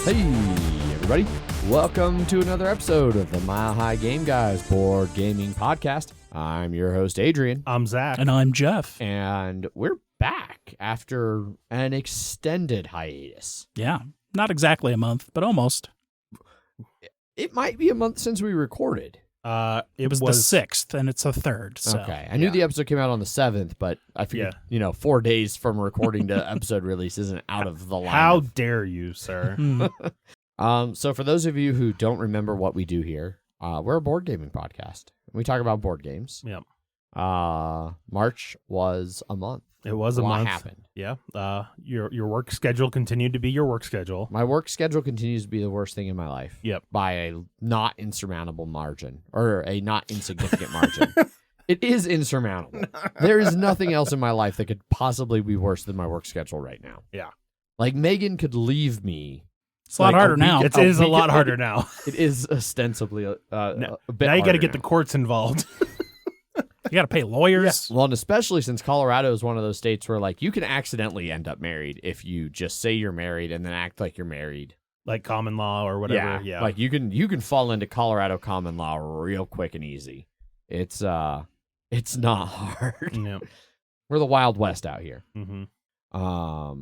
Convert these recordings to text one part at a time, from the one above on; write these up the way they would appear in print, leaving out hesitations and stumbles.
Hey, everybody. Welcome to another episode of the Mile High Game Guys Board Gaming Podcast. I'm your host, Adrian. I'm Zach. And I'm Jeff. And we're back after an extended hiatus. Yeah, not exactly a month, but almost. It might be a month since we recorded. It was the 6th, and it's the 3rd. So. Okay. I knew the episode came out on the 7th, but I figured, 4 days from recording to episode release isn't out of the line. How dare you, sir? So for those of you who don't remember what we do here, we're a board gaming podcast. We talk about board games. Yep. March was a month. It was a month. What happened? Yeah. Your work schedule continued to be your work schedule. My work schedule continues to be the worst thing in my life. Yep. By a not insurmountable margin, or a not insignificant margin. It is insurmountable. There is nothing else in my life that could possibly be worse than my work schedule right now. Yeah. Like Megan could leave me. It's a lot harder now. It is a lot harder now. It is ostensibly a bit now harder you got to get now. the courts involved. You got to pay lawyers. Well, and especially since Colorado is one of those states where, like, you can accidentally end up married if you just say you're married and then act like you're married. Like common law or whatever. Yeah. Like you can fall into Colorado common law real quick and easy. It's not hard. Yeah. We're the Wild West out here. Mm-hmm.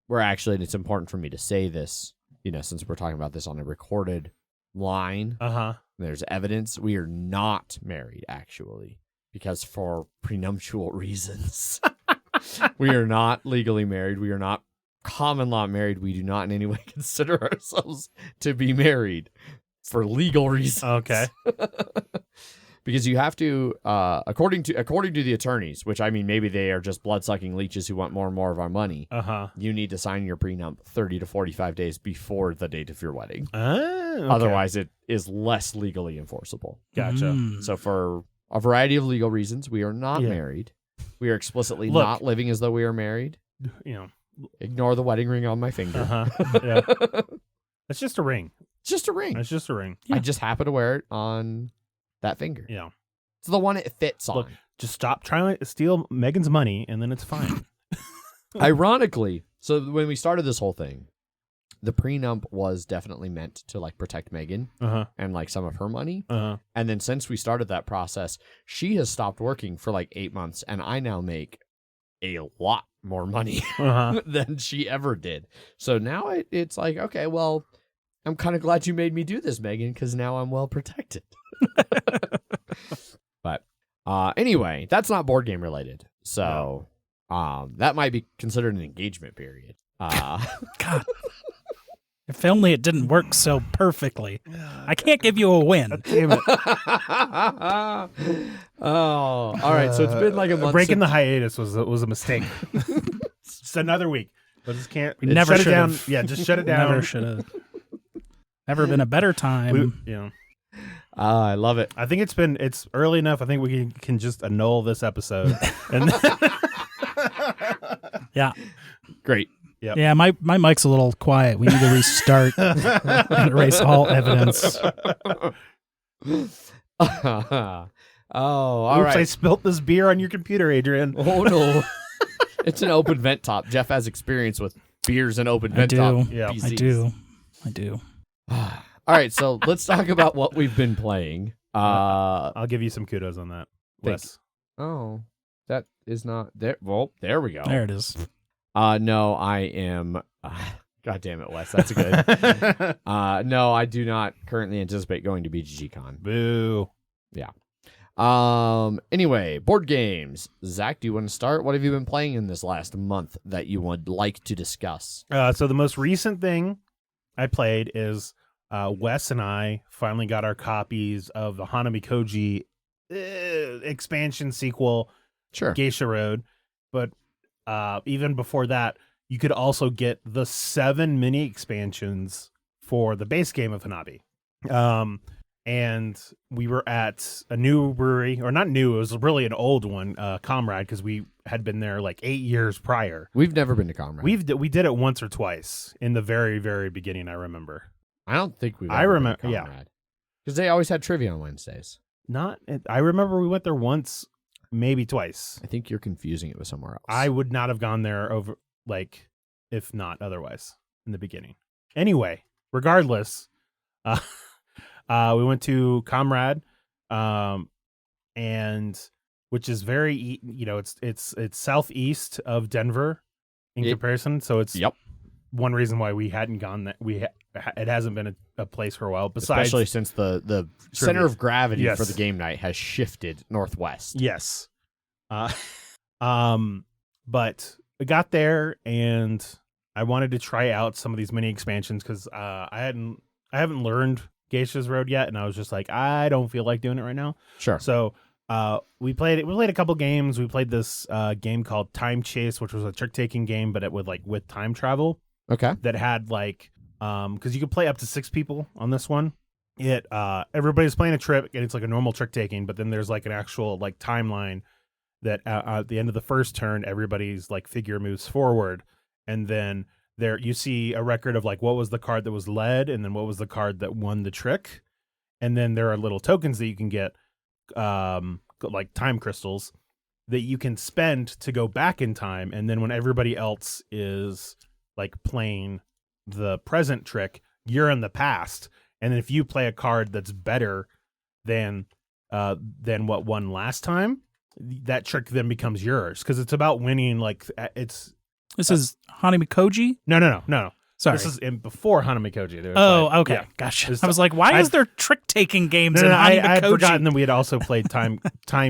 We're actually, and it's important for me to say this, since we're talking about this on a recorded line. There's evidence we are not married, actually. Because for prenuptial reasons, we are not legally married. We are not common law married. We do not in any way consider ourselves to be married for legal reasons. Okay. Because you have to, according to the attorneys, which I mean, maybe they are just blood-sucking leeches who want more and more of our money. You need to sign your prenup 30 to 45 days before the date of your wedding. Okay. Otherwise, it is less legally enforceable. Gotcha. So for a variety of legal reasons, we are not married. We are explicitly not living as though we are married. Ignore the wedding ring on my finger. Yeah. It's just a ring. It's just a ring. It's just a ring. I just happen to wear it on that finger. Yeah. It's the one it fits on. Look, just stop trying to steal Megan's money, and then it's fine. Ironically, so when we started this whole thing, the prenup was definitely meant to like protect Megan and like some of her money. And then since we started that process, she has stopped working for like 8 months, and I now make a lot more money than she ever did. So now it's like, okay, well, I'm kind of glad you made me do this, Megan, because now I'm well protected. But anyway, that's not board game related. So that might be considered an engagement period. God. If only it didn't work so perfectly. I can't give you a win. Damn it. All right. So it's been like a month. Breaking the hiatus was a mistake. Just another week. But just can't. We never shut it down. should've. Yeah, just shut it down. Never should have. Never been a better time. I love it. I think it's early enough. I think we can just annul this episode. Yeah. Great. Yep. Yeah, my mic's a little quiet. We need to restart and erase all evidence. All right. I spilt this beer on your computer, Adrian. Oh, no. It's an open vent top. Jeff has experience with beers and open vent top. Yeah. PCs. I do. All right, so let's talk about what we've been playing. I'll give you some kudos on that. Wes. Oh, that is not there. Well, there we go. There it is. No, I am. God damn it, Wes. That's good. No, I do not currently anticipate going to BGG Con. Boo. Yeah. Anyway, board games. Zach, do you want to start? What have you been playing in this last month that you would like to discuss? So the most recent thing I played is Wes and I finally got our copies of the Hanamikoji expansion sequel, Geisha Road. But even before that, you could also get the 7 mini expansions for the base game of Hanabi. And we were at a new brewery, or not new, it was really an old one, Comrade, because we had been there like 8 years prior. We've never been to Comrade. We did it once or twice in the very, very beginning, I remember. I don't think we've I ever remember, been to Comrade. Because they always had trivia on Wednesdays. I remember we went there once, maybe twice. I think you're confusing it with somewhere else. I would not have gone there over, like, if not otherwise in the beginning. Anyway, regardless, we went to Comrade, and which is very, it's southeast of Denver in comparison. So it's one reason why we hadn't gone that it hasn't been a place for a while. Besides, especially since the center of gravity for the game night has shifted northwest. Yes. But I got there and I wanted to try out some of these mini expansions because I haven't learned Geisha's Road yet, and I was just like, I don't feel like doing it right now. Sure. So we played a couple games. We played this game called Time Chase, which was a trick taking game, but it would with time travel. Okay. That had because you could play up to 6 people on this one. Everybody's playing a trick, and it's like a normal trick taking, but then there's like an actual timeline that at the end of the first turn, everybody's figure moves forward, and then there you see a record of what was the card that was led, and then what was the card that won the trick, and then there are little tokens that you can get, like time crystals, that you can spend to go back in time, and then when everybody else is playing the present trick, you're in the past, and if you play a card that's better than what won last time, that trick then becomes yours, because it's about winning. This is Hanamikoji? No. Sorry. This is before Hanamikoji. Okay. Yeah. Gotcha. I was like, why is there trick-taking games in Hanamikoji? I had forgotten that we had also played Time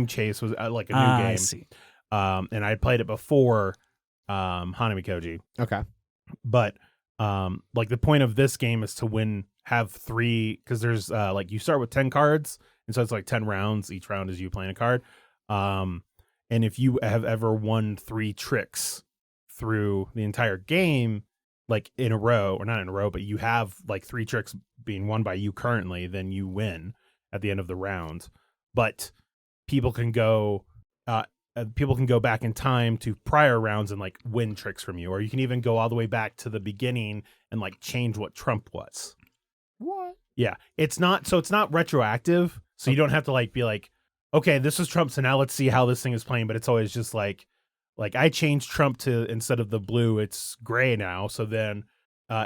Chase, was a new game. I see. And I had played it before Hanamikoji. Okay. But the point of this game is to have 3, because there's you start with 10 cards, and so it's 10 rounds. Each round is you playing a card. And if you have ever won 3 tricks through the entire game, in a row, or not in a row, but you have 3 tricks being won by you currently, then you win at the end of the round. But people can go back in time to prior rounds and win tricks from you, or you can even go all the way back to the beginning and change what Trump was. What? Yeah, it's not retroactive, so you don't have to be okay, this is Trump, so now let's see how this thing is playing. But it's always just I changed Trump to, instead of the blue, it's gray now. So then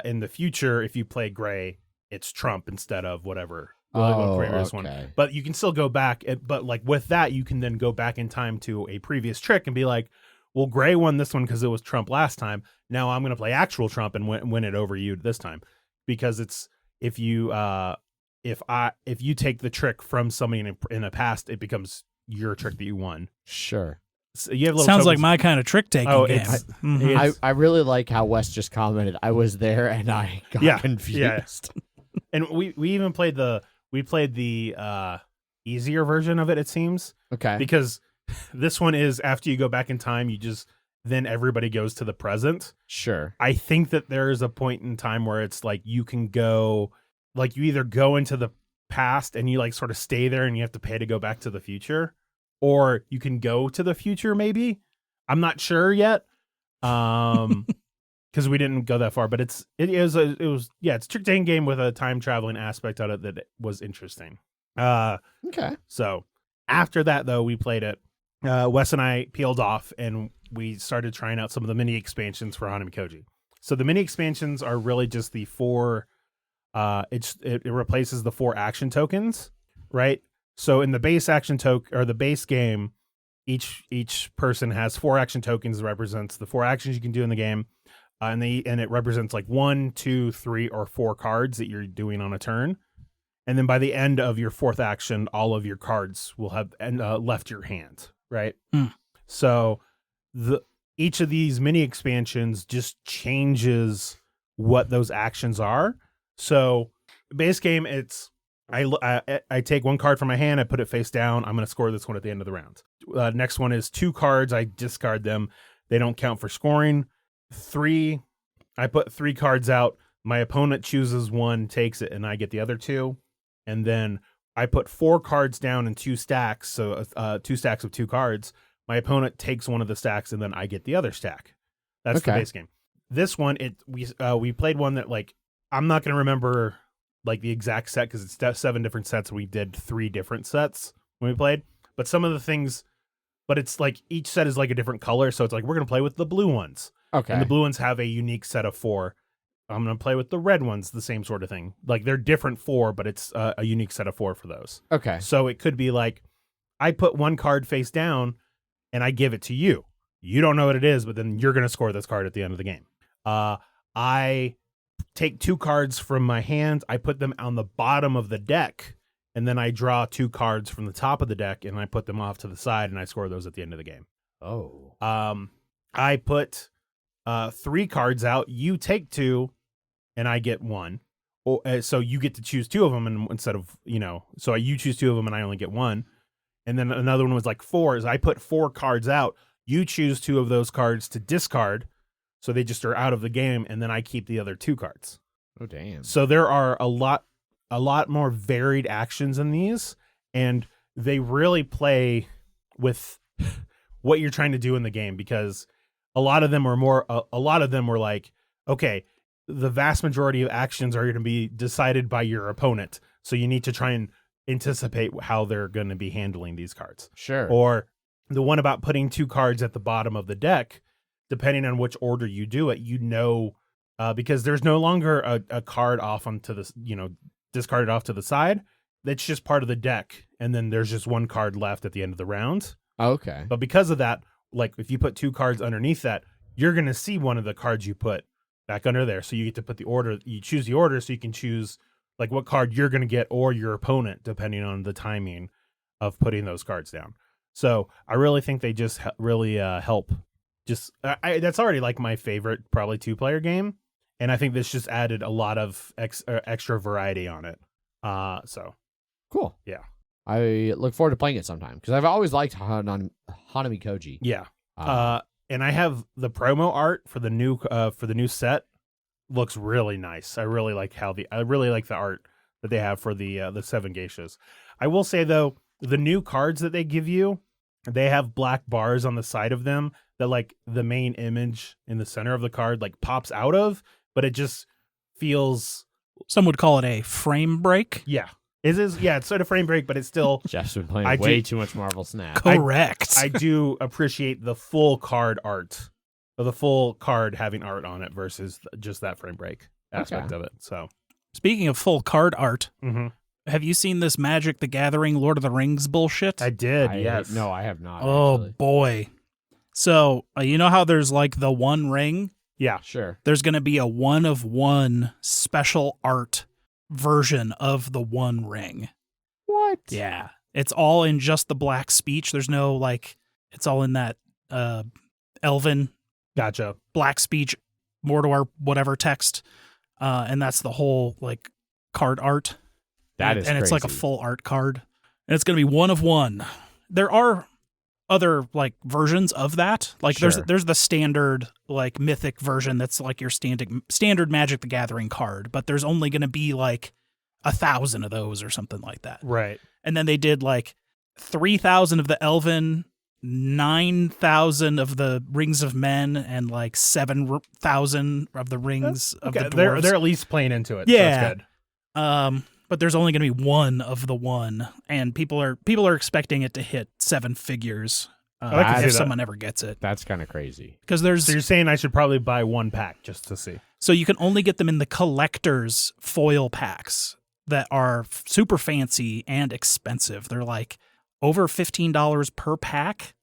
in the future, if you play gray, it's Trump instead of whatever. One. But you can still go back. But with that, you can then go back in time to a previous trick and be well, gray won this one because it was Trump last time. Now I'm going to play actual Trump and win it over you this time. Because it's, if you take the trick from somebody in the past, it becomes your trick that you won. Sure. So you have sounds tokens. Like my kind of trick taking game. I really like how Wes just commented, I was there and I got confused. Yeah. And we even played the easier version of it, it seems. Okay. Because this one is, after you go back in time, then everybody goes to the present. Sure. I think that there is a point in time where it's you can go, you either go into the past and you sort of stay there and you have to pay to go back to the future, or you can go to the future. Maybe, I'm not sure yet, because we didn't go that far. But it's a trick taking game with a time traveling aspect of it that was interesting. Okay. So after that, though, we played it. Wes and I peeled off and we started trying out some of the mini expansions for Hanamikoji. So the mini expansions are really just the 4. It replaces the 4 action tokens, right? So in the base action token, or the base game, each person has 4 action tokens that represents the 4 actions you can do in the game, and it represents 1, 2, 3, or 4 cards that you're doing on a turn. And then by the end of your 4th action, all of your cards will have left your hand, right? So each of these mini expansions just changes what those actions are. So base game, it's I take 1 card from my hand, I put it face down. I'm going to score this one at the end of the round. Next one is 2 cards. I discard them. They don't count for scoring. 3, I put 3 cards out. My opponent chooses 1, takes it, and I get the other 2. And then I put 4 cards down in 2 stacks. So 2 stacks of 2 cards. My opponent takes one of the stacks, and then I get the other stack. That's the base game. This one, we played one that I'm not going to remember the exact set, because it's 7 different sets. We did 3 different sets when we played, but some of the things, but it's each set is a different color. So it's we're going to play with the blue ones. Okay. And the blue ones have a unique set of 4. I'm going to play with the red ones, the same sort of thing. Like they're different 4, but it's a unique set of 4 for those. Okay. So it could be like, I put one card face down and I give it to you. You don't know what it is, but then you're going to score this card at the end of the game. I take 2 cards from my hand. I put them on the bottom of the deck, and then I draw 2 cards from the top of the deck, and I put them off to the side, and I score those at the end of the game. Oh. I put 3 cards out. You take 2, and I get 1. So you get to choose 2 of them, and instead of so you choose 2 of them, and I only get 1. And then another one was like 4. Is I put 4 cards out. You choose 2 of those cards to discard, so they just are out of the game, and then I keep the other 2 cards. Oh damn! So there are a lot more varied actions in these, and they really play with what you're trying to do in the game, because a lot of them were like, okay, the vast majority of actions are going to be decided by your opponent, so you need to try and anticipate how they're going to be handling these cards. Sure. Or the one about putting 2 cards at the bottom of the deck, depending on which order you do it, because there's no longer a card off onto the, discarded off to the side. That's just part of the deck. And then there's just 1 card left at the end of the round. Okay. But because of that, like if you put 2 cards underneath that, you're going to see one of the cards you put back under there. So you get to put the order, you choose the order so you can choose like what card you're going to get or your opponent, depending on the timing of putting those cards down. So I really think they just really help. That's already like my favorite probably 2-player game, and I think this just added a lot of extra variety on it. So cool. Yeah, I look forward to playing it sometime because I've always liked Hanamikoji. Yeah. And I have the promo art for the new set. Looks really nice. I really like the art that they have for the 7 geishas. I will say though, the new cards that they give you, they have black bars on the side of them that like the main image in the center of the card like pops out of, but it just feels. Some would call it a frame break. Yeah. It's sort of frame break, but it's still. Jeff's been playing way too much Marvel Snap. Correct. I do appreciate the full card art, or the full card having art on it versus just that frame break aspect of it. So, speaking of full card art, mm-hmm. Have you seen this Magic the Gathering Lord of the Rings bullshit? I did, yes. No, I have not. Oh, actually. boy. So, you know how there's like the one ring? Yeah. Sure. There's going to be a 1-of-1 special art version of the One Ring. What? Yeah. It's all in just the black speech. There's no like, it's all in that Elven. Gotcha. Black speech, Mordor, whatever text. And that's the whole like card art. That is and it's crazy. like a full art card. And it's going to be 1-of-1. There are other like versions of that. Like Sure. there's the standard like mythic version that's like your standard Magic the Gathering card, but there's only going to be like 1,000 of those or something like that. Right. And then they did like 3,000 of the Elven, 9,000 of the Rings of Men, and like 7,000 of the Rings of the Dwarves. They're at least playing into it. Yeah. So that's good. But there's only going to be 1-of-1, and people are expecting it to hit 7 figures if someone ever gets it. That's kind of crazy. Because So you're saying I should probably buy 1 pack just to see? So you can only get them in the collector's foil packs that are super fancy and expensive. They're like over $15 per pack.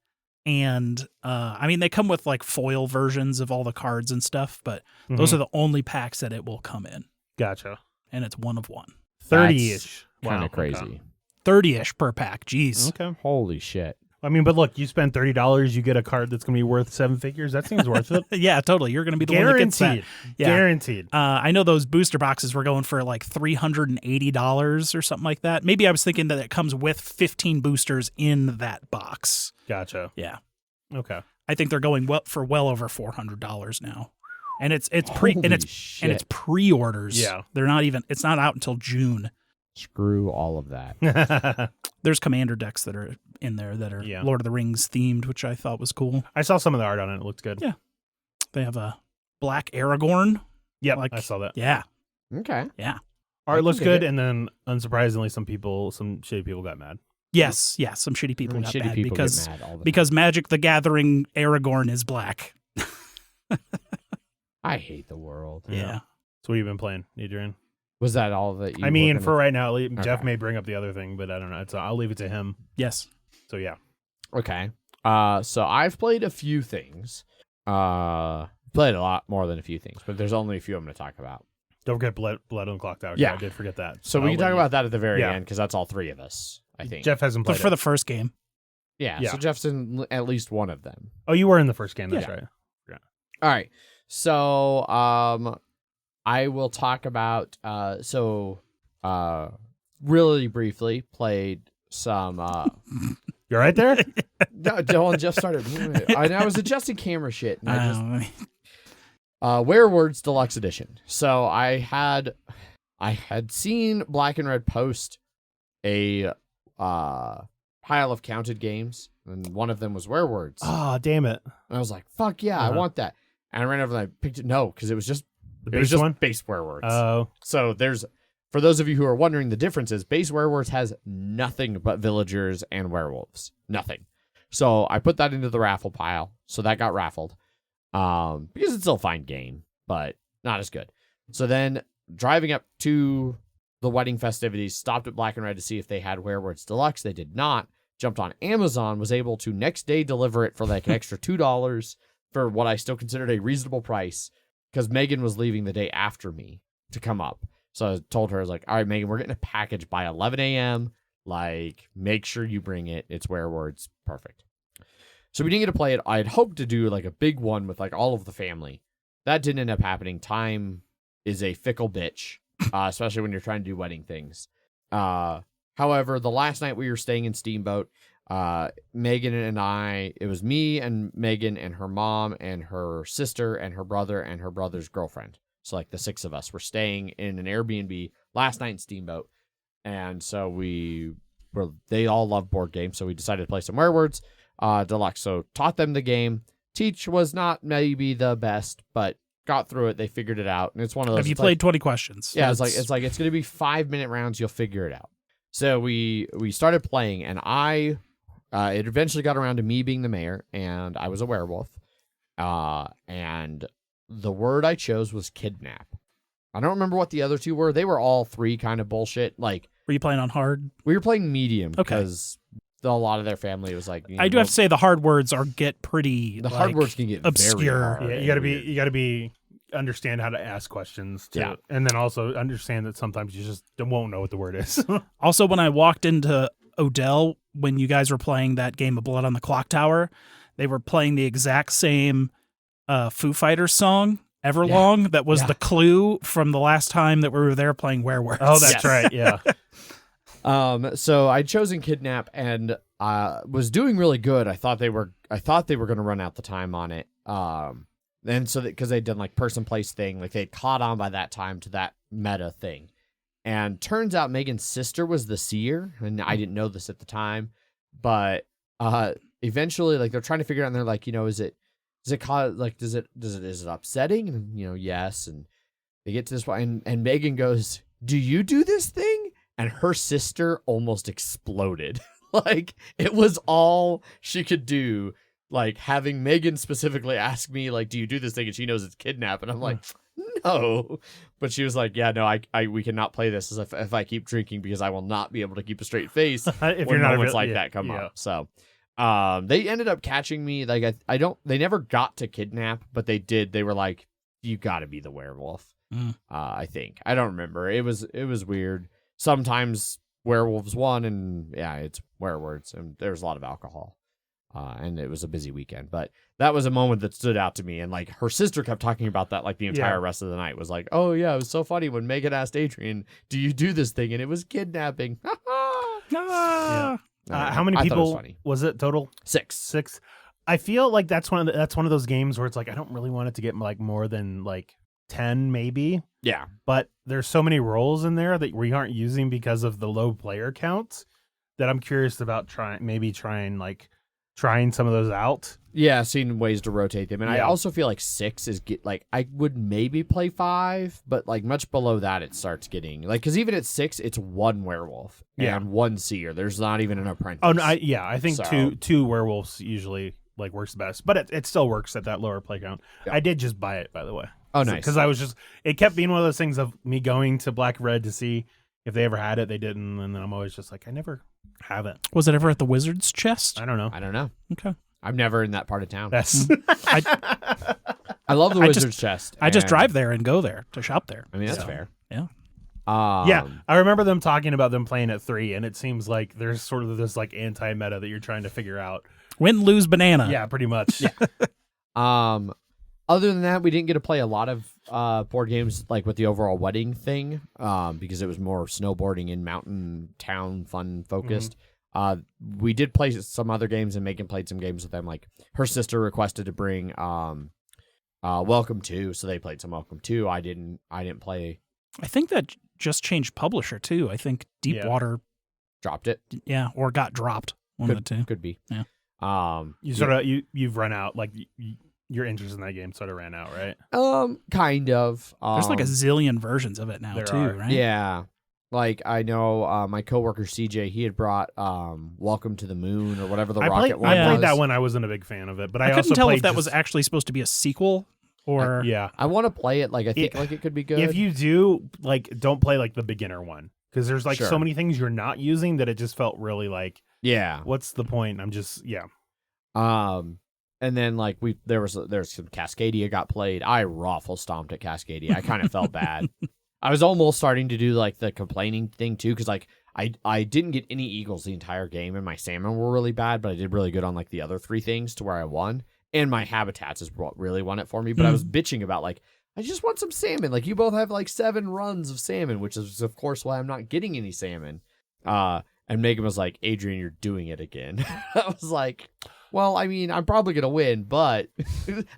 And I mean, they come with like foil versions of all the cards and stuff, but those are the only packs that it will come in. Gotcha. And it's 1-of-1. 30-ish. Kind of Wow, crazy. okay. 30-ish per pack. Jeez. Okay. Holy shit. I mean, but look, you spend $30, you get a card that's going to be worth 7 figures. That seems worth it. Yeah, totally. You're going to be the one that gets that. Yeah. Guaranteed. I know those booster boxes were going for like $380 or something like that. Maybe I was thinking that it comes with 15 boosters in that box. Gotcha. Yeah. Okay. I think they're going for well over $400 now. And it's pre-orders. Yeah. They're not even, it's not out until June. Screw all of that. There's commander decks that are in there that are Lord of the Rings themed, which I thought was cool. I saw some of the art on it. It looked good. Yeah. They have a black Aragorn. Yeah, I saw that. Yeah. Okay. Yeah. Art looks good, and then unsurprisingly, some shitty people got mad. Yes, some shitty people got shitty mad people because get mad all the because Magic the Gathering Aragorn is black. I hate the world. Yeah. So what have you been playing, Adrian? Was that all that you I mean, for with? right now, Jeff may bring up the other thing, but I don't know. I'll leave it to him. Yes. So yeah. Okay. So I've played a few things. Played a lot more than a few things, but there's only a few I'm going to talk about. Don't forget Blood on Clocktower. Yeah. I did forget that. So we can talk about that at the very end because that's all three of us, I think. Jeff hasn't played But for the first game. Yeah, so Jeff's in at least one of them. Oh, you were in the first game. That's right. Yeah. All right. So I will talk about really briefly played some You're right there? No, Dylan just started. I was adjusting camera shit. And Werewords Deluxe Edition. So I had seen Black and Red post a pile of counted games, and one of them was Werewords. Oh, damn it! And I was like, "Fuck yeah, I want that!" And I ran over and I picked it. No, because it was just base Werewords. Oh, so for those of you who are wondering the differences, base Werewords has nothing but villagers and werewolves. Nothing. So I put that into the raffle pile. So that got raffled. Because it's still a fine game, but not as good. So then driving up to the wedding festivities, stopped at Black and Red to see if they had Werewords Deluxe. They did not. Jumped on Amazon, was able to next day deliver it for like an extra $2 for what I still considered a reasonable price because Megan was leaving the day after me to come up. So I told her, I was like, all right, Megan, we're getting a package by 11 a.m. Like, make sure you bring it. It's Werewords. Perfect. So we didn't get to play it. I had hoped to do like a big one with like all of the family. That didn't end up happening. Time is a fickle bitch, especially when you're trying to do wedding things. However, the last night we were staying in Steamboat, Megan and I, it was me and Megan and her mom and her sister and her brother and her brother's girlfriend. So like the six of us were staying in an Airbnb last night in Steamboat. And so they all love board games. So we decided to play some Werewords Deluxe. So taught them the game. Teach was not maybe the best, but got through it. They figured it out. And it's one of those. Have you played 20 questions? Yeah, it's going to be 5-minute rounds. You'll figure it out. So we started playing, and it eventually got around to me being the mayor, and I was a werewolf. And the word I chose was kidnap. I don't remember what the other two were. They were all three kind of bullshit. Like, were you playing on hard? We were playing medium because a lot of their family was like. I do have to say the hard words get pretty. The hard words can get obscure. Very hard. Yeah, you gotta be understand how to ask questions too. Yeah. And then also understand that sometimes you just won't know what the word is. Also, when I walked into Odell when you guys were playing that game of Blood on the Clocktower, they were playing the exact same Foo Fighters song, Everlong, that was the clue from the last time that we were there playing Werewords. Oh, that's right. Yeah. So I'd chosen kidnap and was doing really good. I thought they were going to run out the time on it. And so because they'd done like person place thing, like they caught on by that time to that meta thing. And turns out Megan's sister was the seer, and I didn't know this at the time, but eventually like they're trying to figure out, and they're like, is it cause like is it upsetting? And yes, and they get to this point, and Megan goes, "Do you do this thing?" And her sister almost exploded. Like it was all she could do. Like having Megan specifically ask me, like, "Do you do this thing?" And she knows it's kidnap, and I'm like, "No," but she was like, "Yeah, no, we cannot play this if I keep drinking because I will not be able to keep a straight face if when moments like that come up." So, they ended up catching me. Like they never got to kidnap, but they did. They were like, "You got to be the werewolf." I think I don't remember. It was weird. Sometimes werewolves won, and it's Werewords, and there's a lot of alcohol. And it was a busy weekend, but that was a moment that stood out to me. And like her sister kept talking about that, like the entire rest of the night was like, "Oh yeah, it was so funny when Megan asked Adrian, 'Do you do this thing?' And it was kidnapping." How many people was it total? 6. I feel like that's one of those games where it's like I don't really want it to get like more than like 10 maybe. Yeah, but there's so many roles in there that we aren't using because of the low player counts that I'm curious about trying some of those out. Yeah, seeing ways to rotate them. And I also feel like 6 is I would maybe play 5, but like much below that it starts getting like, because even at 6 it's one werewolf and one seer. There's not even an apprentice. Oh no, I think two werewolves usually like works best, but it still works at that lower play count. I did just buy it, by the way. Oh, nice. Because it kept being one of those things of me going to Black Red to see if they ever had it. They didn't, and then I'm always just like, I never have it. Was it ever at the Wizard's Chest? I don't know. Okay. I'm never in that part of town. That's I love the Wizard's Chest. I just drive there and go there to shop there. I mean, that's fair. Yeah. Yeah, I remember them talking about them playing at 3, and it seems like there's sort of this like anti-meta that you're trying to figure out. Win, lose, banana. Yeah, pretty much. Yeah. Other than that, we didn't get to play a lot of board games like with the overall wedding thing, because it was more snowboarding and mountain town fun focused. We did play some other games, and Megan played some games with them. Like her sister requested to bring Welcome To, so they played some Welcome To. I didn't play. I think that just changed publisher too. I think Deepwater dropped it. Yeah, or got dropped. One of the two. Could be. Yeah. You've run out, like your interest in that game sort of ran out, right? Kind of. There's like a zillion versions of it now too, right? Yeah. Like I know my coworker CJ, he had brought Welcome to the Moon or whatever I rocket one was. I played that one. I wasn't a big fan of it, but I couldn't also tell played if that was actually supposed to be a sequel or I want to play it. Like I think like it could be good. If you do, like, don't play like the beginner one, because there's like so many things you're not using that it just felt really like, what's the point? I'm just and then like there's some Cascadia got played. I raffle stomped at Cascadia. I kind of felt bad. I was almost starting to do like the complaining thing too, because like I didn't get any eagles the entire game, and my salmon were really bad, but I did really good on like the other 3 things to where I won. And my habitats is what really won it for me. But I was bitching about like, I just want some salmon. Like you both have like 7 runs of salmon, which is of course why I'm not getting any salmon. And Megan was like, Adrian, you're doing it again. I was like, well, I mean, I'm probably going to win, but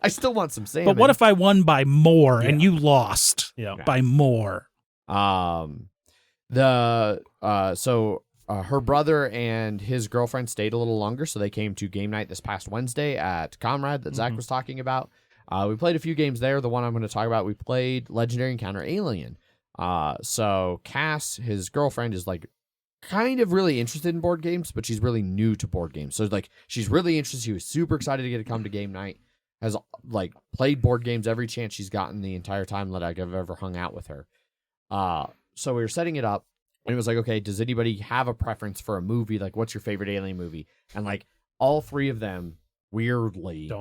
I still want some salmon. But what if I won by more and you lost by more? Her brother and his girlfriend stayed a little longer, so they came to game night this past Wednesday at Comrade that Zach was talking about. We played a few games there. The one I'm going to talk about, we played Legendary Encounter Alien. So Cass, his girlfriend, is like kind of really interested in board games, but she's really new to board games. So like she's really interested. She was super excited to get to come to game night. Has like played board games every chance she's gotten the entire time that I've ever hung out with her. So we were setting it up. And it was like, okay, does anybody have a preference for a movie? Like, what's your favorite alien movie? And like, all 3 of them weirdly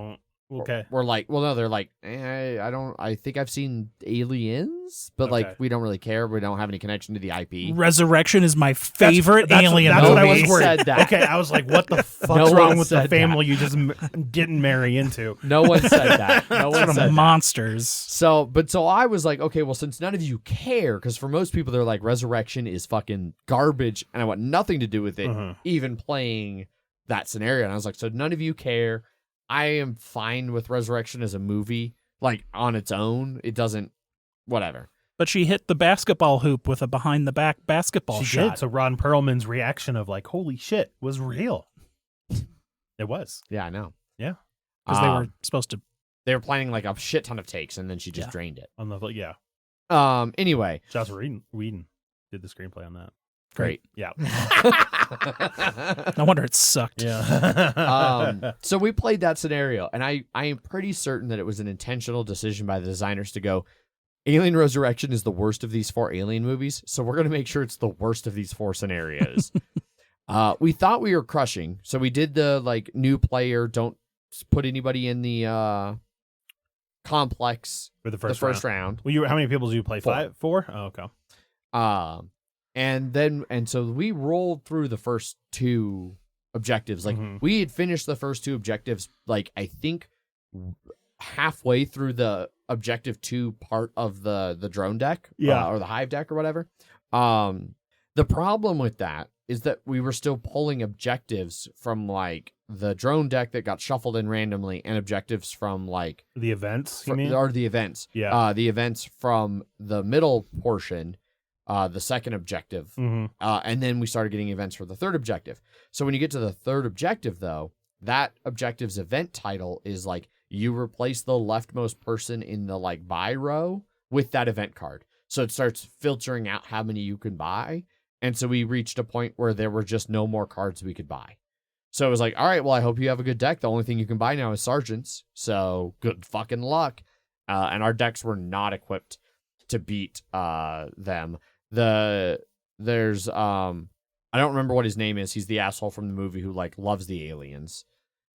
were like, well, no, they're like, I think I've seen Aliens, but like, we don't really care. We don't have any connection to the IP. Resurrection is my favorite alien movie. That's what I was worried. Said that. Okay, I was like, what the fuck's wrong with the family you just didn't marry into? No one said that. No one said monsters. So I was like, okay, well, since none of you care, because for most people, they're like, Resurrection is fucking garbage, and I want nothing to do with it, even playing that scenario. And I was like, so none of you care. I am fine with Resurrection as a movie, like on its own. It doesn't, whatever. But she hit the basketball hoop with a behind the back basketball shot. She did. So Ron Perlman's reaction of like, holy shit, was real. It was. Yeah, I know. Yeah. Because they were supposed to. They were planning like a shit ton of takes, and then she just drained it. Anyway. Joss Whedon did the screenplay on that. Great. Yeah. No wonder it sucked. Yeah. So we played that scenario, and I am pretty certain that it was an intentional decision by the designers to go, Alien Resurrection is the worst of these 4 Alien movies, so we're going to make sure it's the worst of these 4 scenarios. We thought we were crushing, so we did the like new player, don't put anybody in the complex for the first round. Well, how many people do you play? 4. 4? Oh, okay. And so we rolled through the first 2 objectives. Like we had finished the first 2 objectives, like I think halfway through the objective 2 part of the drone deck, or the hive deck or whatever. The problem with that is that we were still pulling objectives from like the drone deck that got shuffled in randomly, and objectives from like the events, or the events. Yeah. The events from the middle portion. The second objective, and then we started getting events for the third objective. So when you get to the third objective, though, that objective's event title is like you replace the leftmost person in the like buy row with that event card. So it starts filtering out how many you can buy. And so we reached a point where there were just no more cards we could buy. So it was like, all right, well, I hope you have a good deck. The only thing you can buy now is sergeants. So good fucking luck. and our decks were not equipped to beat them. There's I don't remember what his name is. He's the asshole from the movie who like loves the aliens.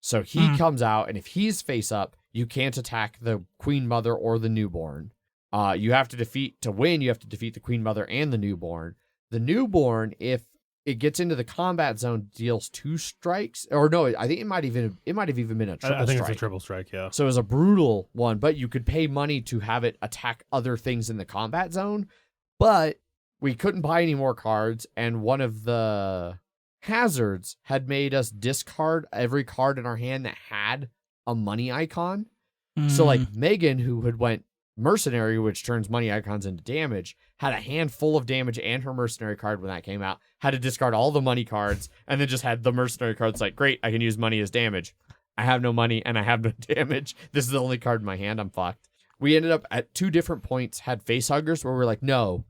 So he comes out, and if he's face up, you can't attack the Queen Mother or the newborn. You have to win, you have to defeat the Queen Mother and the newborn. The newborn, if it gets into the combat zone, deals 2 strikes. Or no, I think it might have even been a triple strike. I think it's a triple strike, yeah. So it was a brutal one, but you could pay money to have it attack other things in the combat zone. But we couldn't buy any more cards, and one of the hazards had made us discard every card in our hand that had a money icon. So like Megan, who had went mercenary, which turns money icons into damage, had a hand full of damage and her mercenary card when that came out, had to discard all the money cards, and then just had the mercenary cards like, great, I can use money as damage. I have no money and I have no damage. This is the only card in my hand. I'm fucked. We ended up at 2 different points, had face huggers where we're like, no,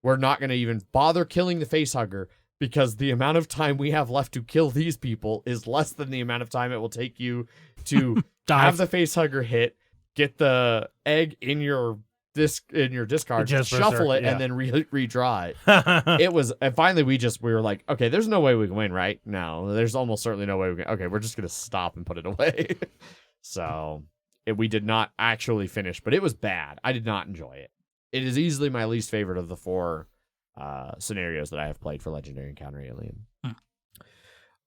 we're not going to even bother killing the face hugger because the amount of time we have left to kill these people is less than the amount of time it will take you to have the face hugger hit, get the egg in your discard, shuffle it, and then redraw it. It was, and finally we were like, okay, there's no way we can win, right? No, there's almost certainly no way we can. Okay, we're just gonna stop and put it away. So we did not actually finish, but it was bad. I did not enjoy it. It is easily my least favorite of the 4 scenarios that I have played for Legendary Encounter Alien.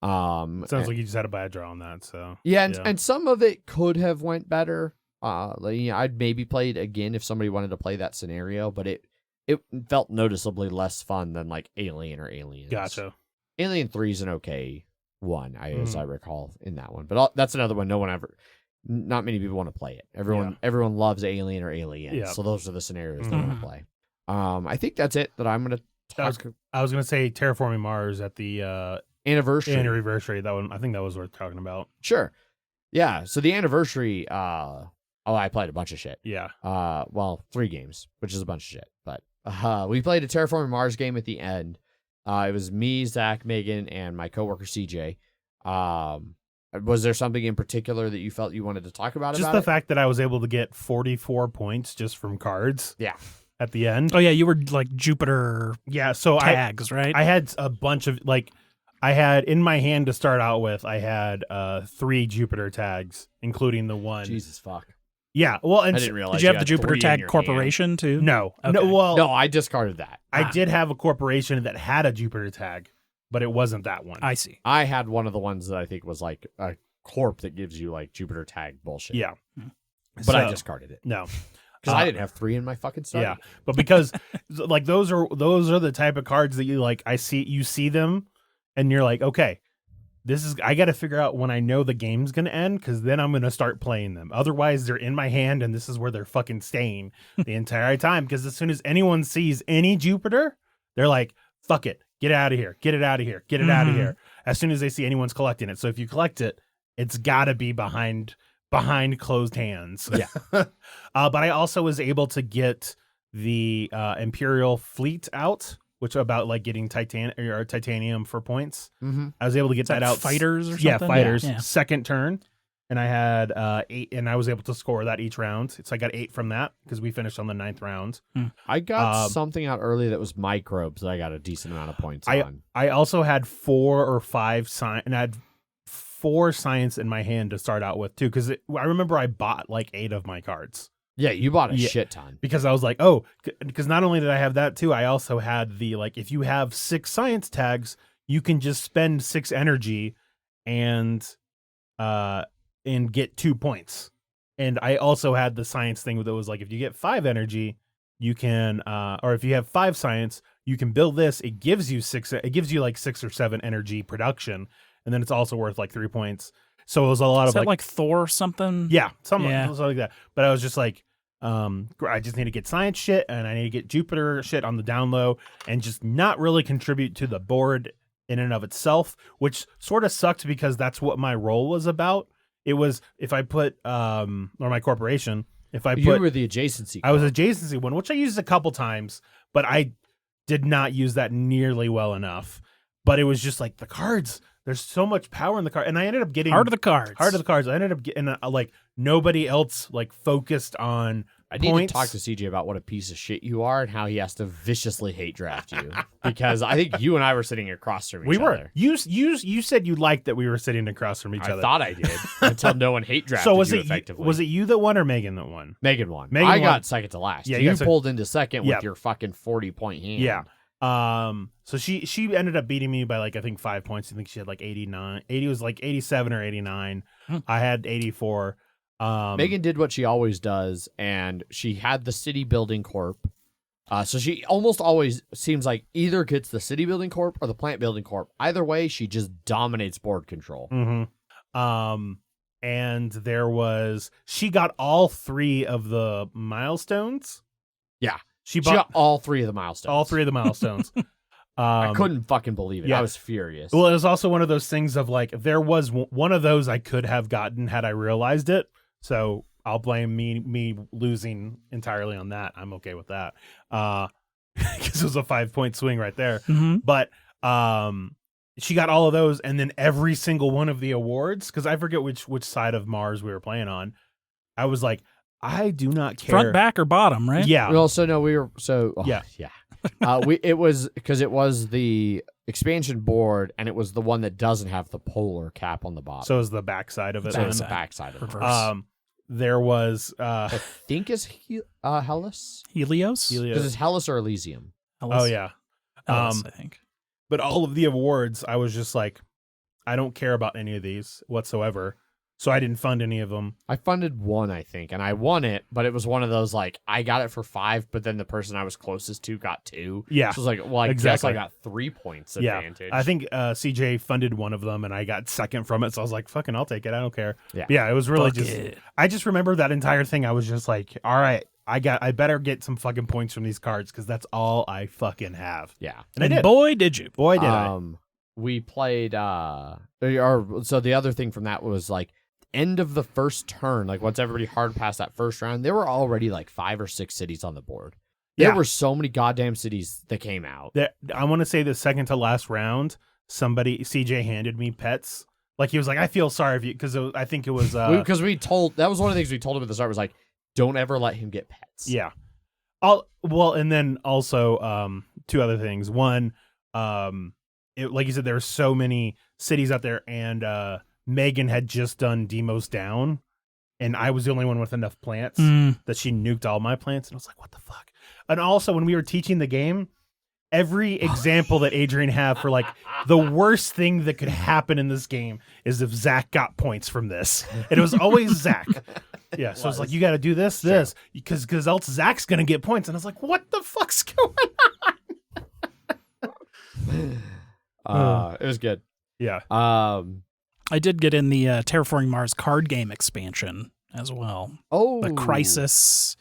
Sounds like you just had a bad draw on that. So yeah, and some of it could have went better. I'd maybe play it again if somebody wanted to play that scenario, but it felt noticeably less fun than like Alien or Aliens. Gotcha. Alien 3 is an okay one, as I recall in that one, but that's another one. Not many people want to play it. Everyone loves Alien or Aliens, so those are the scenarios they want to play. I think that's it that I'm gonna talk. I was gonna say Terraforming Mars at the anniversary. That one, I think that was worth talking about. Sure. Yeah. So the anniversary. I played a bunch of shit. Yeah. 3 games, which is a bunch of shit. But we played a Terraforming Mars game at the end. It was me, Zach, Megan, and my coworker CJ. Was there something in particular that you felt you wanted to talk about? Just the fact that I was able to get 44 points just from cards. Yeah. At the end. Oh yeah, you were like Jupiter. Yeah. So tags, right? I had a bunch of I had in my hand to start out with. I had 3 Jupiter tags, including the one. Jesus fuck. Yeah, well, and I didn't realize. Did you have the Jupiter tag corporation hand. too? No, okay. no. I discarded that. I did have a corporation that had a Jupiter tag, but it wasn't that one. I see. I had one of the ones that I think was like a corp that gives you like Jupiter tag bullshit. Yeah, but I discarded it. No, because I didn't have 3 in my fucking start. Yeah, but because like those are the type of cards that you see them, and you're like, okay. I got to figure out when I know the game's going to end, because then I'm going to start playing them. Otherwise, they're in my hand, and this is where they're fucking staying the entire time. Because as soon as anyone sees any Jupiter, they're like, fuck it. Get it out of here. Get it out of here. Get it out of here. As soon as they see anyone's collecting it. So if you collect it, it's got to be behind closed hands. Yeah. But I also was able to get the Imperial fleet out, which about like getting titanium for points. Mm-hmm. I was able to get that out. Fighters or something? Yeah, fighters. Yeah. Second turn. And I had 8, and I was able to score that each round. So I got 8 from that because we finished on the 9th round. I got something out early that was microbes that I got a decent amount of points on. I also had 4 or 5 science, and I had 4 science in my hand to start out with too. Because I remember I bought like 8 of my cards. Yeah, you bought a shit ton. Because I was like, because not only did I have that too, I also had the, like, if you have 6 science tags, you can just spend 6 energy and get 2 points. And I also had the science thing that was like, if you get 5 energy, you can, or if you have 5 science, you can build this. It gives you like 6 or 7 energy production. And then it's also worth like 3 points. So it was a lot of like Thor something. Yeah, something like that. But I was just like, I just need to get science shit, and I need to get Jupiter shit on the down low, and just not really contribute to the board in and of itself, which sort of sucked because that's what my role was about. It was if I put or my corporation, you were the adjacency. I was adjacency one, which I used a couple times, but I did not use that nearly well enough. But it was just like the cards. There's so much power in the card, and I ended up getting Heart of the cards. I ended up getting like nobody else like focused on I need to talk to CJ about what a piece of shit you are and how he has to viciously hate draft you. Because I think you and I were sitting across from each other. You said you liked that we were sitting across from each other. I thought I did until no one hate drafted you effectively. Was it you that won or Megan that won? Megan won. I got second to last. Yeah, you pulled into second with your fucking 40-point hand. Yeah. So she ended up beating me by like I think 5 points. I think she had like 89. 80 was like 87 or 89. I had 84. Megan did what she always does, and she had the city building corp. So she almost always seems like either gets the city building corp or the plant building corp. Either way, she just dominates board control. Mm-hmm. And she got all 3 of the milestones. Yeah. She got all 3 of the milestones. All 3 of the milestones. I couldn't fucking believe it. Yeah. I was furious. Well, it was also one of those things of like, there was one of those I could have gotten had I realized it. So I'll blame me losing entirely on that. I'm okay with that. Because it was a 5-point swing right there. Mm-hmm. But she got all of those, and then every single one of the awards, because I forget which side of Mars we were playing on. I was like, I do not care. Front, back, or bottom, right? Yeah. Well, so no, we were yeah. It was because it was the expansion board, and it was the one that doesn't have the polar cap on the bottom. So it was the backside of it. So it's the backside of it. There was I think is Hellas? Helios? Because it's Hellas or Elysium. Hellas. Oh yeah. Hellas, I think. But all of the awards, I was just like, I don't care about any of these whatsoever. So I didn't fund any of them. I funded one, I think, and I won it, but it was one of those, like, I got it for 5, but then the person I was closest to got 2. Yeah. So it was like, well, I guess I got 3 points advantage. I think CJ funded one of them, and I got second from it, so I was like, fucking, I'll take it. I don't care. Yeah, it was really I just remember that entire thing. I was just like, all right, I better get some fucking points from these cards, because that's all I fucking have. Yeah. And boy, did you. Boy, did I. We played, so the other thing from that was, like, end of the first turn, like once everybody hard passed that first round, there were already like 5 or 6 cities on the board. There were so many goddamn cities that came out. I want to say the second to last round, CJ handed me pets. Like he was like, I feel sorry for you, because I think it was because that was one of the things we told him at the start was like, don't ever let him get pets. Yeah. And then also 2 other things. One, like you said, there were so many cities out there, and Megan had just done Demos Down, and I was the only one with enough plants that she nuked all my plants, and I was like, what the fuck? And also, when we were teaching the game, every example that Adrian had for like the worst thing that could happen in this game is if Zach got points from this, and it was always Zach. Yeah, so it's like, you got to do this, because else Zach's gonna get points, and I was like, what the fuck's going on? It was good. Yeah. I did get in the Terraforming Mars card game expansion as well. Oh, the Crisis.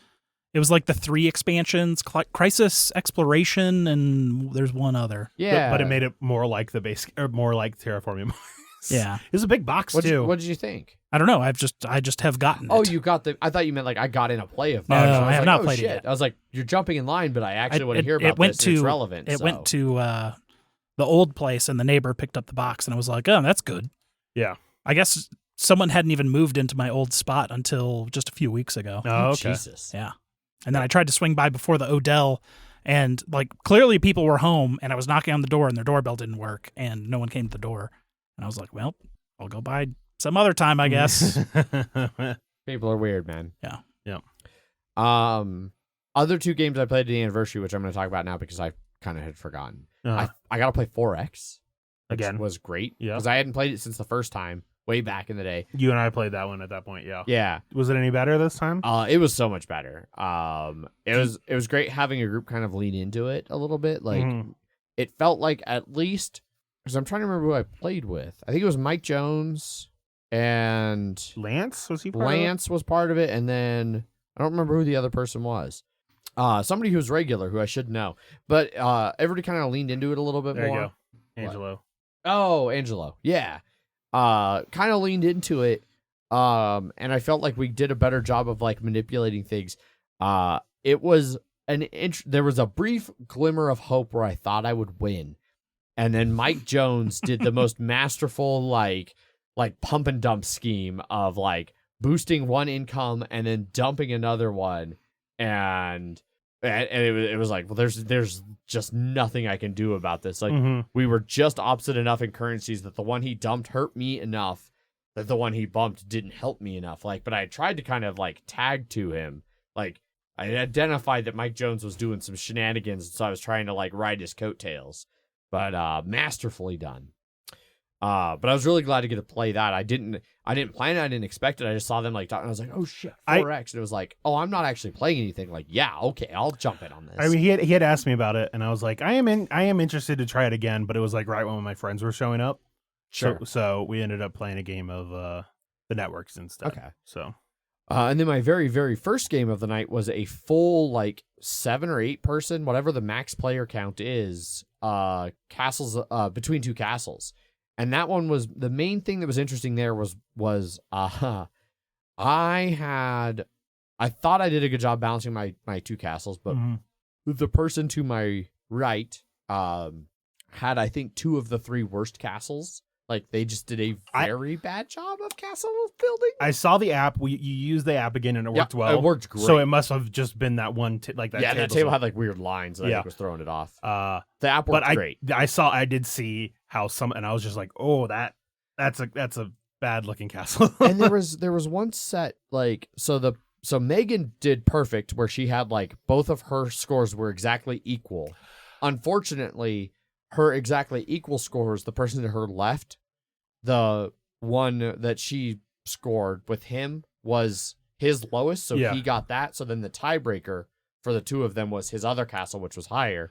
It was like the 3 expansions: Crisis, Exploration, and there's one other. Yeah, but it made it more like the base, or more like Terraforming Mars. Yeah, it was a big box too. What did you think? I don't know. I just have gotten it. Oh, you got I thought you meant like I got in a play of. No, I have not played it yet. I was like, you're jumping in line, but I actually want to hear about this. It's relevant. It went to the old place, and the neighbor picked up the box, and I was like, oh, that's good. Yeah. I guess someone hadn't even moved into my old spot until just a few weeks ago. Oh, okay. Jesus. Yeah. And then I tried to swing by before the Odell, and like clearly people were home, and I was knocking on the door, and their doorbell didn't work, and no one came to the door. And I was like, well, I'll go by some other time, I guess. People are weird, man. Yeah. Yeah. Other 2 games I played at the anniversary, which I'm going to talk about now because I kind of had forgotten. I got to play FourEx. Again, was great. Yeah, because I hadn't played it since the first time, way back in the day. You and I played that one at that point. Yeah. Yeah. Was it any better this time? It was so much better. It was great having a group kind of lean into it a little bit. Like it felt like, at least, because I'm trying to remember who I played with. I think it was Mike Jones and Lance. Was he? Lance was part of it, and then I don't remember who the other person was. Somebody who was regular, who I should know, but everybody kind of leaned into it a little bit more. There you go, Angelo. What? Oh, Angelo. Yeah. Kind of leaned into it. And I felt like we did a better job of like manipulating things. It was there was a brief glimmer of hope where I thought I would win. And then Mike Jones did the most masterful, like pump and dump scheme of like boosting one income and then dumping another one. and it was like, well, there's just nothing I can do about this. Like we were just opposite enough in currencies that the one he dumped hurt me enough that the one he bumped didn't help me enough. Like, but I tried to kind of like tag to him. Like I identified that Mike Jones was doing some shenanigans, so I was trying to like ride his coattails. But masterfully done. But I was really glad to get to play that. I didn't plan it. I didn't expect it. I just saw them like talking. I was like, oh shit, FourEx. And it was like, oh, I'm not actually playing anything. Like, yeah, okay, I'll jump in on this. I mean, he had asked me about it, and I was like, I am interested to try it again. But it was like right when my friends were showing up. Sure. So we ended up playing a game of the networks instead. Okay. So. And then my very, very first game of the night was a full like 7 or 8 person, whatever the max player count is, castles between 2 castles. And that one was the main thing that was interesting there was I thought I did a good job balancing my 2 castles, but the person to my right had, I think, 2 of the 3 worst castles. Like they just did a very bad job of castle building. I saw the app. You used the app again, and it worked well. It worked great. So it must have just been that one, like that. Yeah, that table had like weird lines that I think was throwing it off. The app worked great. I did see how and I was just like, oh, that's a bad looking castle. And there was one set like so Megan did perfect where she had like both of her scores were exactly equal. Unfortunately, her exactly equal scores, the person to her left, the one that she scored with him was his lowest, so he got that. So then the tiebreaker for the 2 of them was his other castle, which was higher.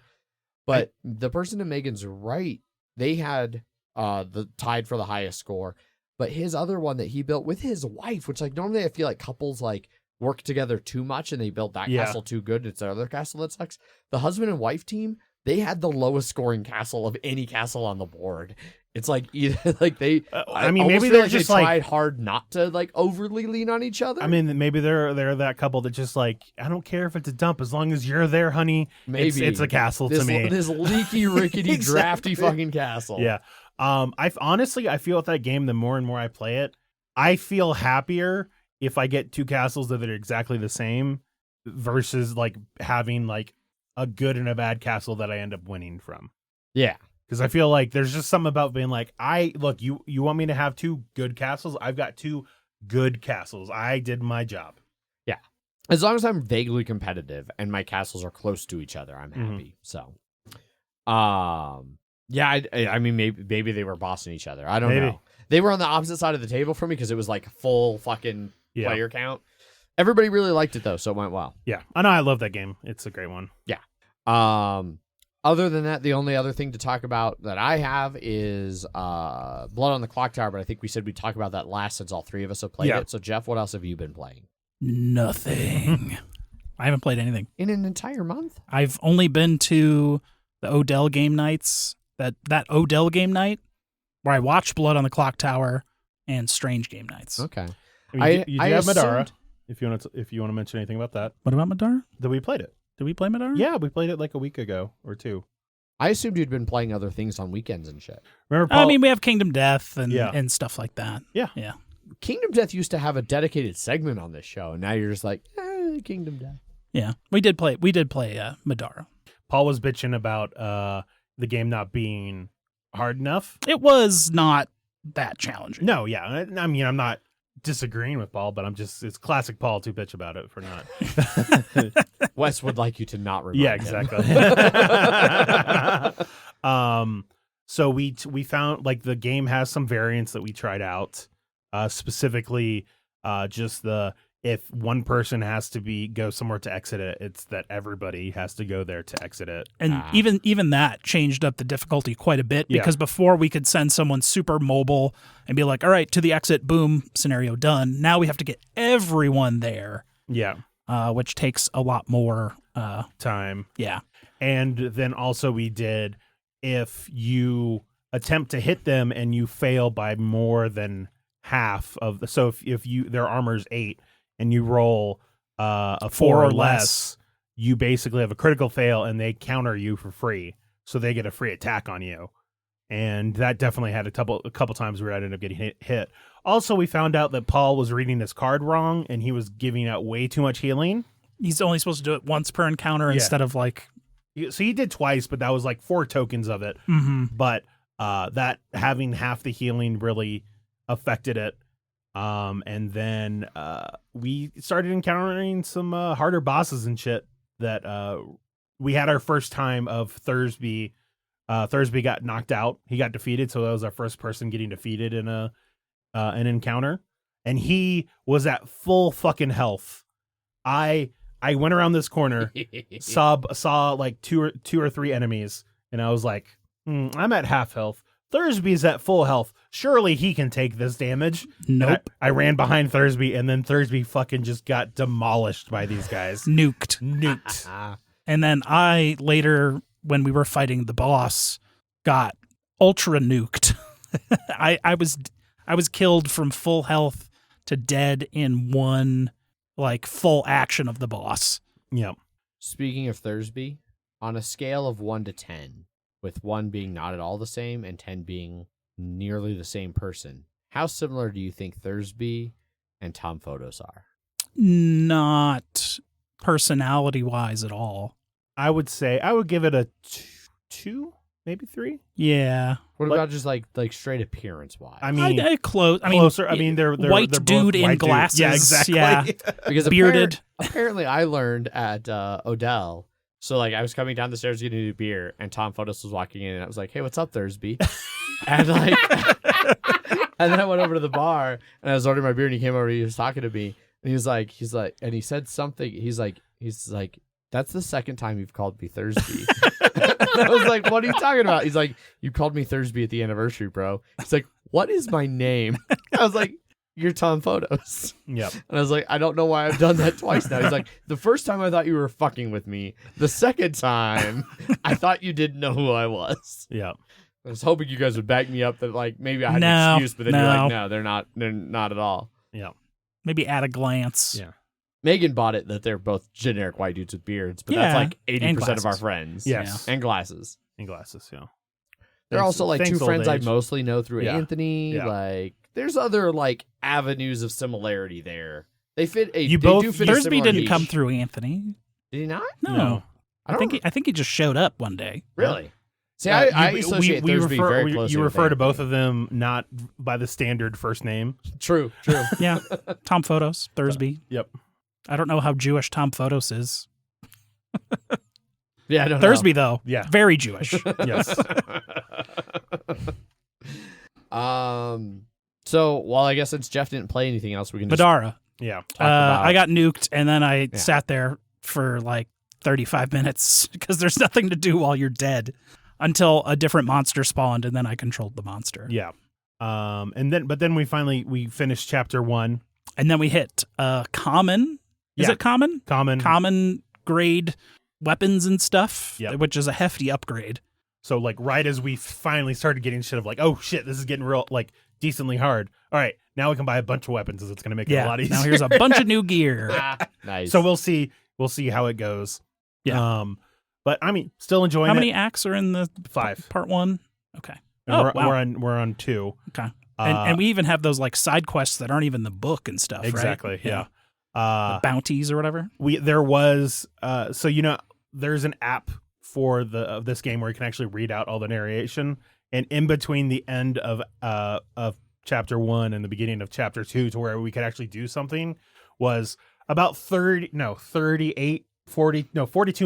But the person to Megan's right, they had the tied for the highest score. But his other one that he built with his wife, which like normally I feel like couples like work together too much and they build that castle too good. It's their other castle that sucks. The husband and wife team, they had the lowest scoring castle of any castle on the board. It's like either like they. I mean, maybe they're just they tried hard not to like overly lean on each other. I mean, maybe they're that couple that just like, I don't care if it's a dump as long as you're there, honey. Maybe it's a castle to me. This leaky, rickety, drafty fucking castle. Yeah. I honestly feel with that game, the more and more I play it, I feel happier if I get 2 castles that are exactly the same versus like having like a good and a bad castle that I end up winning from. Yeah. Because I feel like there's just something about being like, you want me to have 2 good castles? I've got 2 good castles. I did my job. Yeah. As long as I'm vaguely competitive and my castles are close to each other, I'm happy. So, yeah, I mean, maybe they were bossing each other. I don't know. They were on the opposite side of the table for me because it was like full fucking player count. Everybody really liked it though, so it went well. Yeah, I know. I love that game. It's a great one. Yeah. Other than that, the only other thing to talk about that I have is Blood on the Clocktower, but I think we said we'd talk about that last since all 3 of us have played it. So, Jeff, what else have you been playing? Nothing. I haven't played anything. In an entire month? I've only been to the Odell game nights, that Odell game night, where I watched Blood on the Clocktower and Strange game nights. Okay. I mean, you have Midarra, if you want to mention anything about that. What about Midarra? That we played it. Did we play Midarra? Yeah, we played it like a week ago or 2. I assumed you'd been playing other things on weekends and shit. Remember, Paul? I mean, we have Kingdom Death and stuff like that. Yeah. Yeah. Kingdom Death used to have a dedicated segment on this show, and now you're just like, Kingdom Death. Yeah. We did play Midarra. Paul was bitching about the game not being hard enough. It was not that challenging. No, yeah. I mean, I'm not disagreeing with Paul, but it's classic Paul to bitch about it for not. Wes would like you to not remind him. Exactly. So we found like the game has some variants that we tried out, specifically just if one person has to go somewhere to exit it, it's that everybody has to go there to exit it. And even that changed up the difficulty quite a bit because before we could send someone super mobile and be like, all right, to the exit, boom, scenario done. Now we have to get everyone there. Yeah. Which takes a lot more time. Yeah. And then also we did, if you attempt to hit them and you fail by more than half of so if their armor's 8 and you roll a 4 or less, you basically have a critical fail and they counter you for free. So they get a free attack on you. And that definitely had a couple times where I ended up getting hit. Also, we found out that Paul was reading this card wrong and he was giving out way too much healing. He's only supposed to do it once per encounter instead of like. So he did twice, but that was like 4 tokens of it. Mm-hmm. But that having half the healing really affected it. And then we started encountering some harder bosses and shit that we had our first time of Thursby. Thursby got knocked out. He got defeated, so that was our first person getting defeated in an encounter. And he was at full fucking health. I went around this corner, saw like two or three enemies, and I was like, I'm at half health. Thursby's at full health. Surely he can take this damage. Nope. I ran behind Thursby, and then Thursby fucking just got demolished by these guys. Nuked. And then I later, when we were fighting the boss, got ultra nuked. I was killed from full health to dead in one like full action of the boss. Yep. Speaking of Thursby, on a scale of 1 to 10, with 1 being not at all the same and 10 being nearly the same person, how similar do you think Thursby and Tom Photos are? Not personality-wise at all. I would say I would give it a 2, maybe 3. Yeah. What about just like straight appearance-wise? I mean, closer. I mean, they're white they're dude both in white glasses. Dude. Yeah, exactly. Yeah. Because bearded. Apparently, I learned at Odell. So like, I was coming down the stairs getting a beer, and Tom Photos was walking in, and I was like, "Hey, what's up, Thursby?" And like, and then I went over to the bar, and I was ordering my beer, and he came over, he was talking to me, and he was like, and he said something. He's like, "That's the second time you've called me Thursby." And I was like, "What are you talking about?" He's like, "You called me Thursby at the anniversary, bro." He's like, "What is my name?" I was like, "You're Tom Photos." Yep. And I was like, "I don't know why I've done that twice now." He's like, "The first time I thought you were fucking with me. The second time, I thought you didn't know who I was." Yeah. I was hoping you guys would back me up that like maybe I had an excuse, but then you're like, "No, they're not at all." Yeah. Maybe at a glance. Yeah. Megan bought it that they're both generic white dudes with beards, but that's like 80% of our friends. Yes. And glasses. And glasses, yeah. They're also like two friends I age. mostly know through Yeah. Anthony. Yeah. Like, there's other like avenues of similarity there. They fit a. You they both- do fit a Thursby similar didn't niche. come through Anthony. Did he not? No. I think he just showed up one day. Really. See, I You- associate we Thursby refer, very we- closely. You with refer to Anthony. both of them not by the standard first name. True. Yeah. Tom Photos, Thursby. Yep. I don't know how Jewish Tom Photos is. Yeah, I don't Thursby, though. Yeah. Very Jewish. Yes. So, well, I guess since Jeff didn't play anything else, we can just Midarra. Yeah. talk about. I got nuked, and then I sat there for like 35 minutes because there's nothing to do while you're dead until a different monster spawned, and then I controlled the monster. Yeah. But then we finished chapter 1. And then we hit common. Is Yeah. it common? Common. Grade weapons and stuff, Yep. which is a hefty upgrade. So like right as we finally started getting shit of like, oh shit, this is getting real like decently hard. All right, now we can buy a bunch of weapons. It's going to make it a lot easier. Now here's a bunch of new gear. Nice. So we'll see how it goes. Yeah. But I mean, still enjoying How it. many acts are in the 5? part 1? Okay. And wow. we're on 2. Okay. And we even have those like side quests that aren't even the book and stuff, Exactly. right? Yeah. The bounties or whatever. There was so there's an app for this game where you can actually read out all the narration, and in between the end of chapter 1 and the beginning of chapter 2 to where we could actually do something was about 42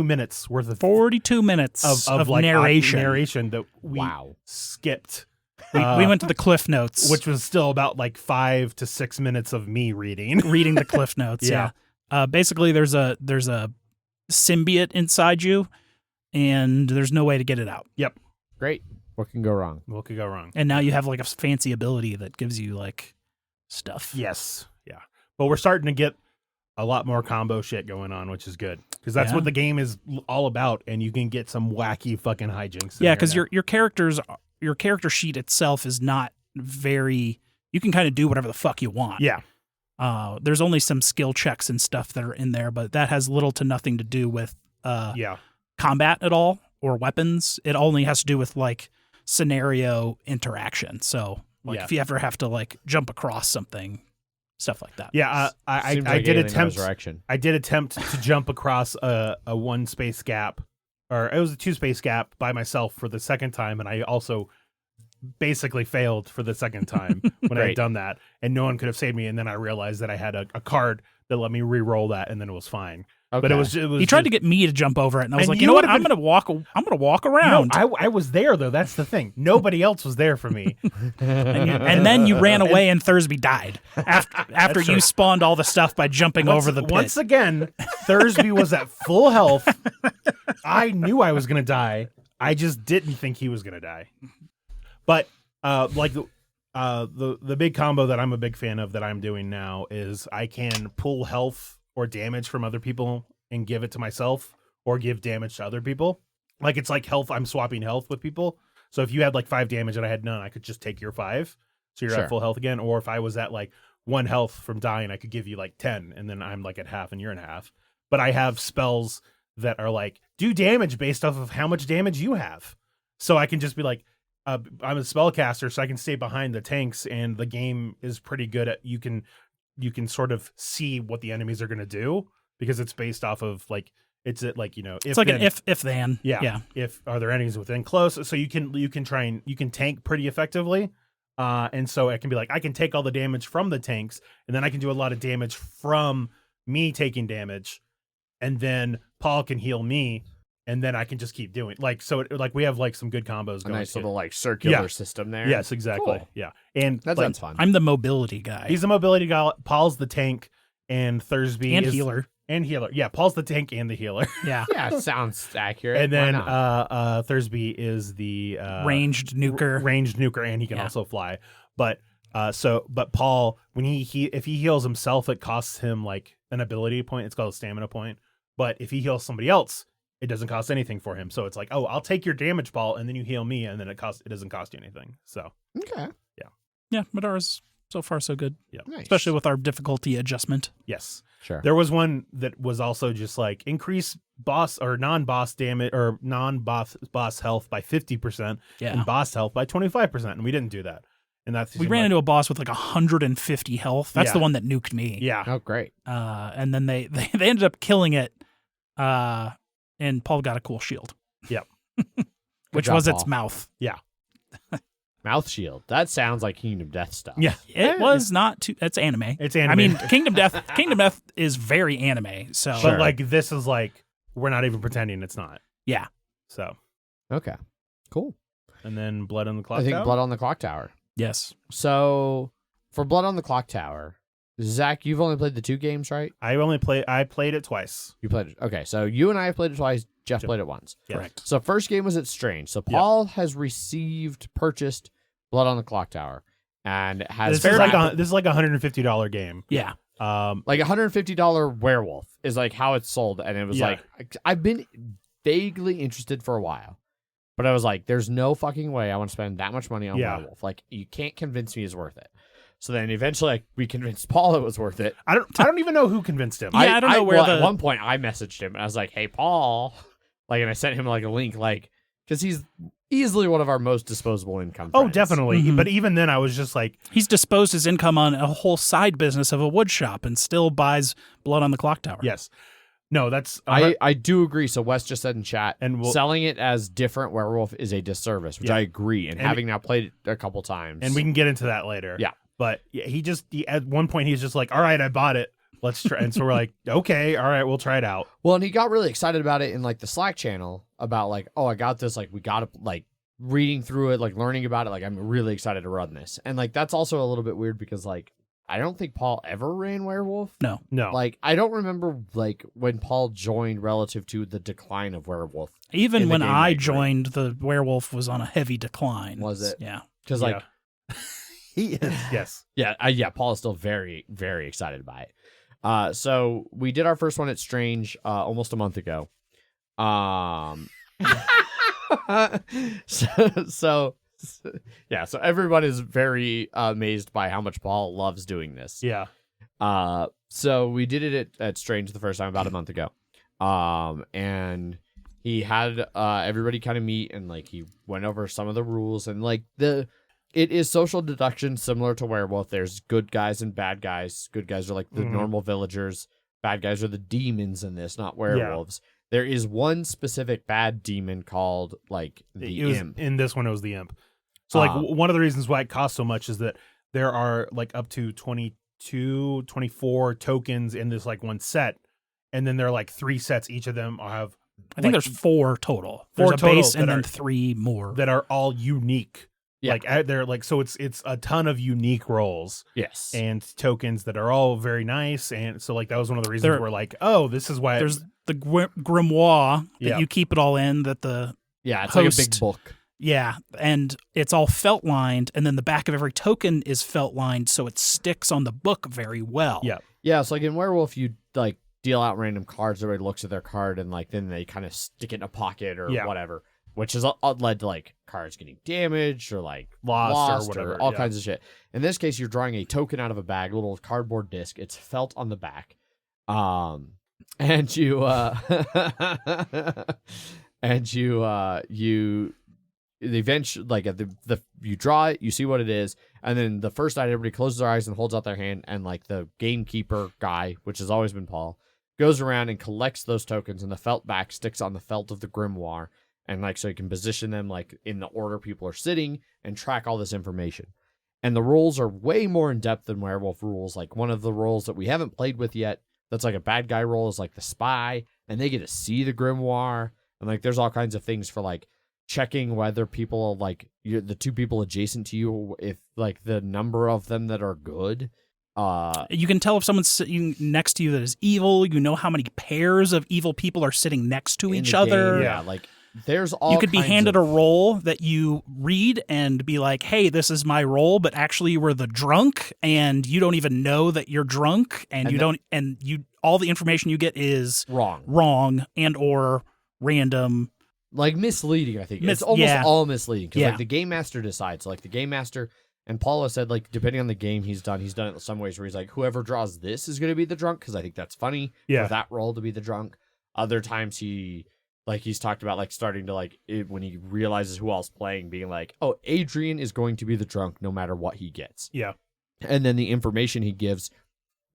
minutes worth of 42 minutes of like narration. that we skipped. We went to the cliff notes, which was still about like 5 to 6 minutes of me reading the cliff notes. Yeah. Basically, there's a symbiote inside you, and there's no way to get it out. Yep. Great. What can go wrong? What could go wrong? And now you have like a fancy ability that gives you like stuff. Yes. Yeah. But we're starting to get a lot more combo shit going on, which is good because that's what the game is all about, and you can get some wacky fucking hijinks. Yeah, because your character sheet itself is not very. You can kind of do whatever the fuck you want. Yeah. There's only some skill checks and stuff that are in there, but that has little to nothing to do with combat at all or weapons. It only has to do with like scenario interaction. So like if you ever have to like jump across something, stuff like that. Yeah, I did attempt. I did attempt to jump across a 1 space gap, or it was a 2 space gap by myself for the second time, and I also basically failed for the second time when I had done that, and no one could have saved me. And then I realized that I had a card that let me re-roll that, and then it was fine. Okay. But it was he tried to get me to jump over it, and I was like, you know what? I'm gonna walk around. No, I was there though. That's the thing. Nobody else was there for me. and then you ran away, and Thursby died after you spawned all the stuff by jumping over the pit. Once again, Thursby was at full health. I knew I was gonna die. I just didn't think he was gonna die. But like the big combo that I'm a big fan of that I'm doing now is I can pull health or damage from other people and give it to myself, or give damage to other people. Like it's like health. I'm swapping health with people. So if you had like 5 damage and I had none, I could just take your 5. So you're at full health again. Or if I was at like 1 health from dying, I could give you like 10, and then I'm like at half and you're in half. But I have spells that are like do damage based off of how much damage you have. So I can just be like, I'm a spellcaster, so I can stay behind the tanks, and the game is pretty good at you can sort of see what the enemies are going to do, because it's based off of like it's at like, you know, it's like an if then. Yeah. If are there enemies within close, so you can try and you can tank pretty effectively. And so it can be like I can take all the damage from the tanks, and then I can do a lot of damage from me taking damage, and then Paul can heal me. And then I can just keep doing like so. Like we have like some good combos going. A nice little like circular system there. Yes, exactly. Cool. Yeah, and that's fun. I'm the mobility guy. He's the mobility guy. Paul's the tank, and Thursby and healer. And healer. Yeah, Paul's the tank and the healer. Yeah, yeah, sounds accurate. And then Thursby is the ranged nuker, and he can also fly. But but Paul, when if he heals himself, it costs him like an ability point. It's called a stamina point. But if he heals somebody else, it doesn't cost anything for him. So it's like, oh, I'll take your damage, Paul, and then you heal me, and then it doesn't cost you anything. So okay, yeah, Midara's so far so good. Yeah, nice. Especially with our difficulty adjustment. Yes, sure. There was one that was also just like increase boss or non-boss damage or non-boss health by 50%, and boss health by 25%, and we didn't do that. And we ran into a boss with like 150 health. That's the one that nuked me. Yeah. Oh, great. And then they ended up killing it. And Paul got a cool shield. Yep. Which was its mouth. Yeah. Mouth shield. That sounds like Kingdom Death stuff. Yeah. It was not too. It's anime. It's anime. I mean, Kingdom Death is very anime. So, sure. But like this is like we're not even pretending it's not. Yeah. So. Okay. Cool. And then Blood on the Clock Tower. I think Blood on the Clock Tower. Yes. So for Blood on the Clock Tower, Zach, you've only played the 2 games, right? I played it twice. You played it. Okay, so you and I have played it twice. Jeff played it once. Yes. Correct. So first game was at Strange. So Paul has purchased Blood on the Clock Tower, and has this is like a $150 game. Yeah. Like $150 Werewolf is like how it's sold, and it was like I've been vaguely interested for a while, but I was like, there's no fucking way I want to spend that much money on Werewolf. Like you can't convince me it's worth it. So then eventually we convinced Paul it was worth it. I don't even know who convinced him. Yeah, I don't know where at one point I messaged him and I was like, hey, Paul. Like, and I sent him like a link, like, because he's easily one of our most disposable income friends. Oh, definitely. Mm-hmm. But even then I was just like, he's disposed his income on a whole side business of a wood shop and still buys Blood on the Clock Tower. Yes. No, that's... I do agree. So Wes just said in chat, and selling it as different Werewolf is a disservice, which I agree. And having now played it a couple times. And we can get into that later. Yeah. But he at one point he's just like, all right, I bought it. Let's try. And so we're like, okay, all right, we'll try it out. Well, and he got really excited about it in like the Slack channel about like, oh, I got this. Like we got to like reading through it, like learning about it. Like I'm really excited to run this. And like that's also a little bit weird because like I don't think Paul ever ran Werewolf. No. Like I don't remember like when Paul joined relative to the decline of Werewolf. Even when I joined, the Werewolf was on a heavy decline. Was it? Yeah. Because like. He is. Yes. Yeah. Paul is still very, very excited by it. So we did our first one at Strange almost a month ago. So everyone is very amazed by how much Paul loves doing this. Yeah. So we did it at Strange the first time about a month ago. And he had everybody kind of meet and like he went over some of the rules and like It is social deduction similar to Werewolf. There's good guys and bad guys. Good guys are like the normal villagers. Bad guys are the demons in this, not werewolves. Yeah. There is one specific bad demon called like the imp. In this one, it was the imp. So like one of the reasons why it costs so much is that there are like up to 22, 24 tokens in this like one set. And then there are like 3 sets. Each of them have... I think there's 4 total. There's a base and then 3 more. That are all unique. Yeah. Like they're like, so it's a ton of unique rolls. Yes. And tokens that are all very nice. And so like that was one of the reasons we're like, oh, this is why there's the grimoire that you keep it all in, that the it's host, like a big book. Yeah, and it's all felt lined, and then the back of every token is felt lined, so it sticks on the book very well. Yeah. Yeah, so like in Werewolf, you like deal out random cards, everybody looks at their card, and like then they kind of stick it in a pocket or whatever, which has led to like cards getting damaged or like lost or whatever, all kinds of shit. In this case, you're drawing a token out of a bag, a little cardboard disc. It's felt on the back, and you eventually like at the you draw it, you see what it is, and then the first night everybody closes their eyes and holds out their hand, and like the gamekeeper guy, which has always been Paul, goes around and collects those tokens, and the felt back sticks on the felt of the grimoire, and like so you can position them like in the order people are sitting and track all this information. And the rules are way more in depth than Werewolf rules. Like one of the roles that we haven't played with yet, that's like a bad guy role, is like the spy, and they get to see the grimoire, and like there's all kinds of things for like checking whether people are like the 2 people adjacent to you, if like the number of them that are good. You can tell if someone's sitting next to you that is evil. You know how many pairs of evil people are sitting next to each other. Yeah, like there's all. You could be handed a roll that you read and be like, "Hey, this is my roll," but actually you were the drunk, and you don't even know that you're drunk, and all the information you get is wrong, and or random. Like misleading, I think. It's almost all misleading. Because like the game master decides. Like the game master, and Paula said, like, depending on the game he's done it in some ways where he's like, whoever draws this is going to be the drunk, because I think that's funny for that role to be the drunk. Other times he's talked about like starting to like when he realizes who else playing, being like, oh, Adrian is going to be the drunk no matter what he gets. Yeah. And then the information he gives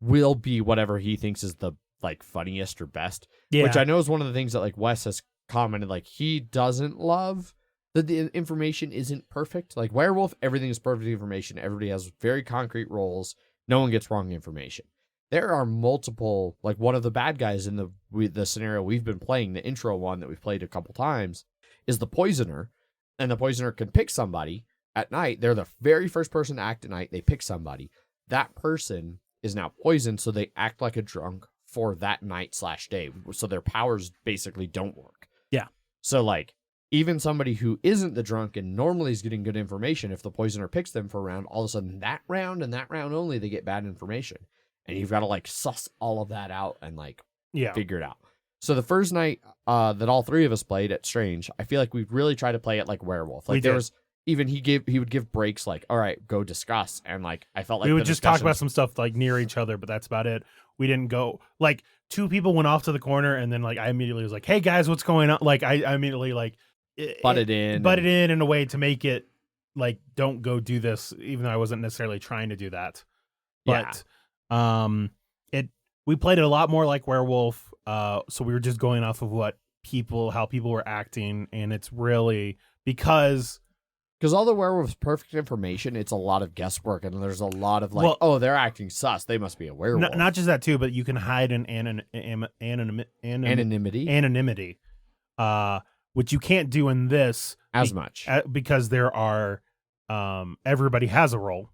will be whatever he thinks is the like funniest or best. Yeah. Which I know is one of the things that like Wes has commented, like he doesn't love that the information isn't perfect. Like Werewolf, everything is perfect information. Everybody has very concrete roles. No one gets wrong information. There are multiple, like one of the bad guys in the scenario we've been playing, the intro one that we've played a couple times, is the poisoner, and the poisoner can pick somebody at night. They're the very first person to act at night. They pick somebody. That person is now poisoned, so they act like a drunk for that night/day. So their powers basically don't work. Yeah. So like even somebody who isn't the drunk and normally is getting good information, if the poisoner picks them for a round, all of a sudden that round and that round only, they get bad information. And you've got to like suss all of that out and like figure it out. So the first night that all 3 of us played at Strange, I feel like we really tried to play it like Werewolf. Like there was even he would give breaks like, all right, go discuss. And like I felt like we would just talk about some stuff like near each other, but that's about it. We didn't go like 2 people went off to the corner, and then like I immediately was like, hey guys, what's going on? Like I immediately like butted in in a way to make it like, don't go do this, even though I wasn't necessarily trying to do that. But we played it a lot more like Werewolf. So we were just going off of how people were acting, and it's really because all the Werewolf's perfect information, it's a lot of guesswork, and there's a lot of like, they're acting sus, they must be a werewolf. Not just that too, but you can hide an anonymity, which you can't do in this as much because there are everybody has a role.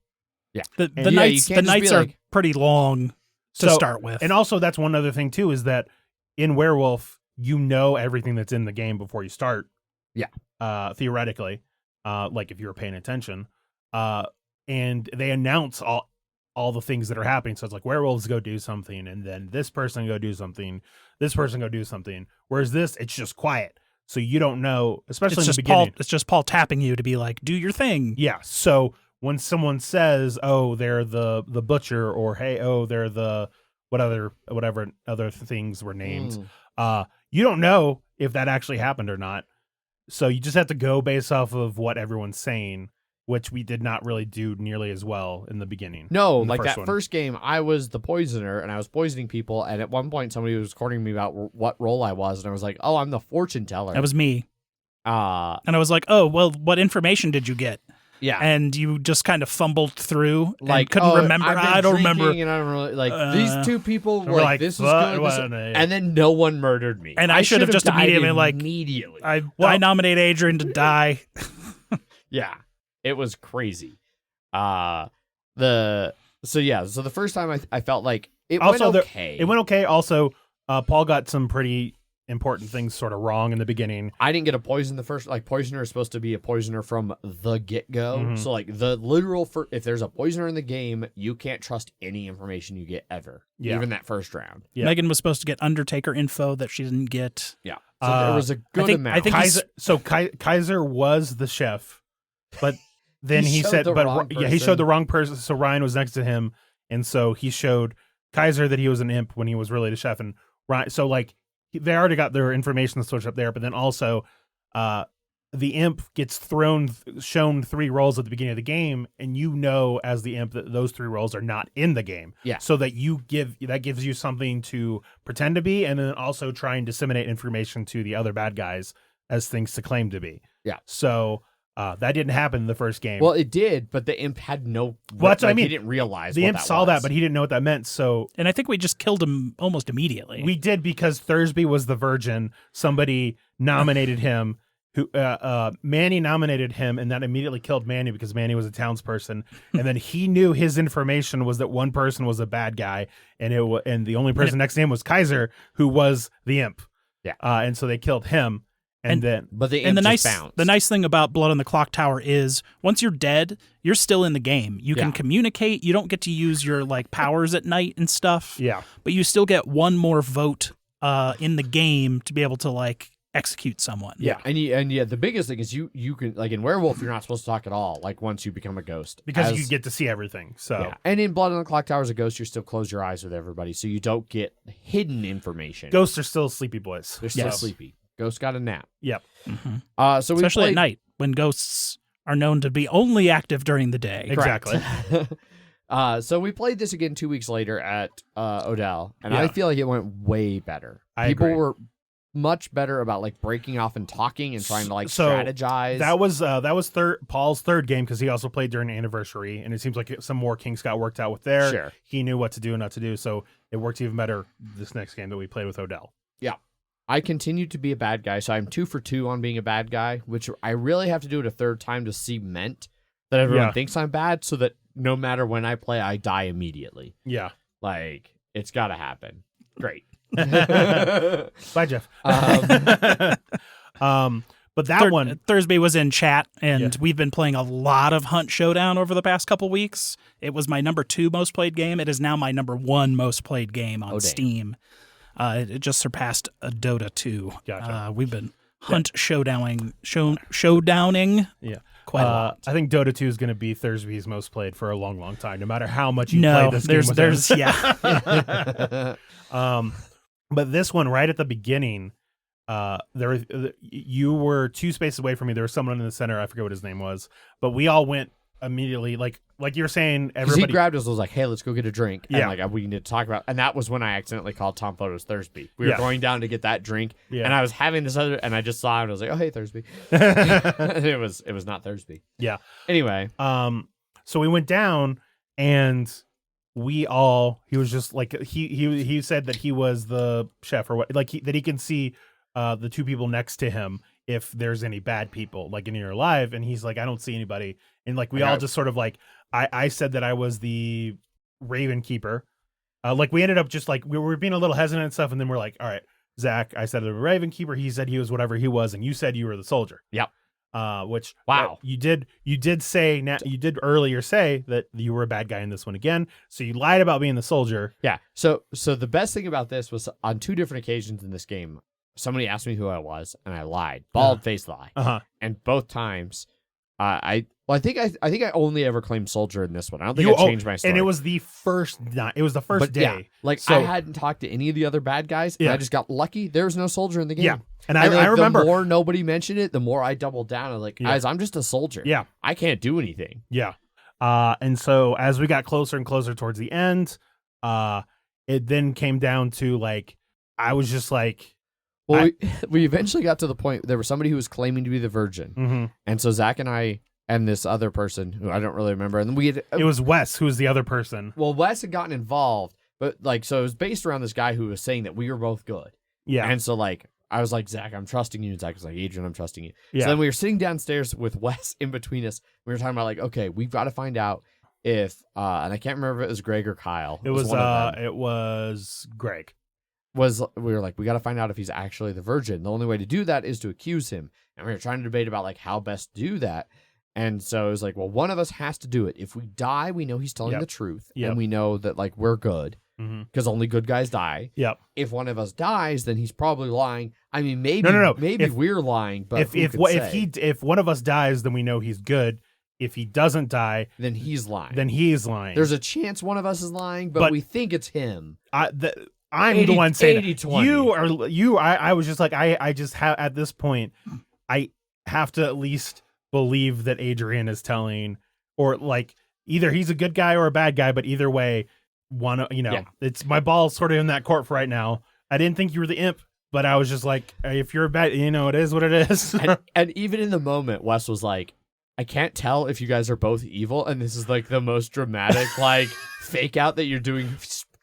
Yeah, the nights are like, pretty long to start with, and also that's one other thing too, is that in Werewolf you know everything that's in the game before you start. Yeah, theoretically. Like if you were paying attention, and they announce all the things that are happening. So it's like werewolves go do something, and then this person go do something, this person go do something. Whereas this, it's just quiet, so you don't know. Especially in the beginning, it's just Paul tapping you to be like, do your thing. Yeah. So when someone says, "Oh, they're the butcher," or "Hey, oh, they're the whatever other things were named," you don't know if that actually happened or not. So you just have to go based off of what everyone's saying. which we did not really do nearly as well in the beginning. No, like that first game, I was the poisoner, and I was poisoning people, and at one point somebody was recording me about what role I was, and I was like, oh, I'm the fortune teller. That was me. And I was like, oh, well, what information did you get? Yeah. And you just kind of fumbled through and couldn't remember. I don't remember. And I don't really, these two people were like, this was good. And then no one murdered me. And I should have just immediately. I nominate Adrian to die. Yeah. It was crazy. So the first time I felt like it went okay. It went okay. Also, Paul got some pretty important things sort of wrong in the beginning. I didn't get a poison the first. Like, poisoner is supposed to be a poisoner from the get-go. Mm-hmm. So like the literal if there's a poisoner in the game, you can't trust any information you get ever. Yeah. Even that first round. Yeah. Megan was supposed to get Undertaker info that she didn't get. Yeah. So there was a good amount. I think Kaiser was the chef, but then he showed the wrong person. So Ryan was next to him, and so he showed Kaiser that he was an imp when he was really the chef. And Ryan, so like they already got their information switched up there, but then also the imp gets shown 3 roles at the beginning of the game, and you know as the imp that those 3 roles are not in the game. Yeah. So that gives you something to pretend to be, and then also try and disseminate information to the other bad guys as things to claim to be. Yeah. So that didn't happen in the first game. Well, it did, but the imp had no. Well, that's what I mean. He didn't realize the imp saw that, but he didn't know what that meant. So, and I think we just killed him almost immediately. We did, because Thursby was the virgin. Somebody nominated him. Manny nominated him, and that immediately killed Manny because Manny was a townsperson, and then he knew his information was that one person was a bad guy, and the only person next to him was Kaiser, who was the imp. Yeah, and so they killed him. But the imp the nice thing about Blood on the Clocktower is once you're dead, you're still in the game. You can communicate. You don't get to use your powers at night and stuff. Yeah, but you still get one more vote in the game to be able to execute someone. Yeah, and the biggest thing is you can, like in Werewolf, you're not supposed to talk at all. Like once you become a ghost, because you get to see everything. So yeah. And in Blood on the Clocktower as a ghost, you still close your eyes with everybody, so you don't get hidden information. Ghosts are still sleepy boys. They're still sleepy. Ghost got a nap. Yep. Mm-hmm. So especially at night when ghosts are known to be only active during the day. Exactly. So we played this again 2 weeks later at Odell, and I feel like it went way better. People were much better about breaking off and talking and trying to strategize. That was Paul's third game, because he also played during anniversary, and it seems like some more kinks got worked out with there. Sure. He knew what to do and not to do, so it worked even better this next game that we played with Odell. Yeah. I continue to be a bad guy, so I'm 2 for 2 on being a bad guy, which I really have to do it a third time to cement that everyone thinks I'm bad, so that no matter when I play, I die immediately. Yeah. It's got to happen. Great. Bye, Jeff. But that one... Thursby was in chat, and we've been playing a lot of Hunt Showdown over the past couple weeks. It was my number 2 most played game. It is now my number 1 most played game on Steam. It just surpassed a Dota 2. Gotcha. We've been Hunt showdowning quite a lot. I think Dota 2 is going to be Thursby's most played for a long, long time, no matter how much you play this game with him. But this one, right at the beginning, you were 2 spaces away from me. There was someone in the center. I forget what his name was, but we all went immediately, like you're saying, everybody. He grabbed us and was like, hey, let's go get a drink. Yeah. And we need to talk about, and that was when I accidentally called Tom Photos Thursby. We were going down to get that drink, and I was having this other, and I just saw him, and I was like, oh, hey, Thursby. And it was not Thursby. Yeah. Anyway. So we went down, and he was just like, he said that he was the chef, or what, that he can see the 2 people next to him if there's any bad people in your life, and he's like, I don't see anybody. And we all just sort of I said that I was the Raven Keeper. We ended up just we were being a little hesitant and stuff, and then we're like, all right, Zach, I said the Raven Keeper. He said he was whatever he was, and you said you were the soldier. Yep. Which you did say you did earlier say that you were a bad guy in this one again. So you lied about being the soldier. Yeah. So the best thing about this was on 2 different occasions in this game, somebody asked me who I was, and I lied. Bald-faced lie. Uh-huh. And both times, I Well, I think I only ever claimed soldier in this one. I don't think I changed my story. And it was the first night. It was the first day. Yeah, like I hadn't talked to any of the other bad guys. And I just got lucky. There was no soldier in the game. Yeah, and I remember the more nobody mentioned it, the more I doubled down. I was like, guys, I'm just a soldier. Yeah, I can't do anything. Yeah, and so as we got closer and closer towards the end, it then came down to like I was just like. Well, we eventually got to the point there was somebody who was claiming to be the virgin, and so Zach and I and this other person who I don't really remember, and it was Wes who was the other person. Well, Wes had gotten involved, but like so it was based around this guy who was saying that we were both good. Yeah, and so like I was like, Zach, I'm trusting you, and Zach was like, Adrian, I'm trusting you. Yeah. So then we were sitting downstairs with Wes in between us. We were talking about like, okay, we've got to find out if and I can't remember if it was Greg or Kyle. It was Greg. We were like, we got to find out if he's actually the virgin. The only way to do that is to accuse him. And we were trying to debate about like how best to do that. And so it was like, well, one of us has to do it. If we die, we know he's telling the truth. And we know that like we're good because only good guys die. Yep. If one of us dies, then he's probably lying. I mean, maybe maybe we're lying, but if one of us dies, then we know he's good. If he doesn't die, then he's lying. There's a chance one of us is lying, but we think it's him. I'm 80, the one saying 80-20. I was just like, I just have at this point, I have to at least believe that Adrian is telling, or like either he's a good guy or a bad guy, but either way, it's my ball's sort of in that court for right now. I didn't think you were the imp, but I was just like, if you're a bad, it is what it is. and even in the moment, Wes was like, I can't tell if you guys are both evil, and this is like the most dramatic like fake out that you're doing.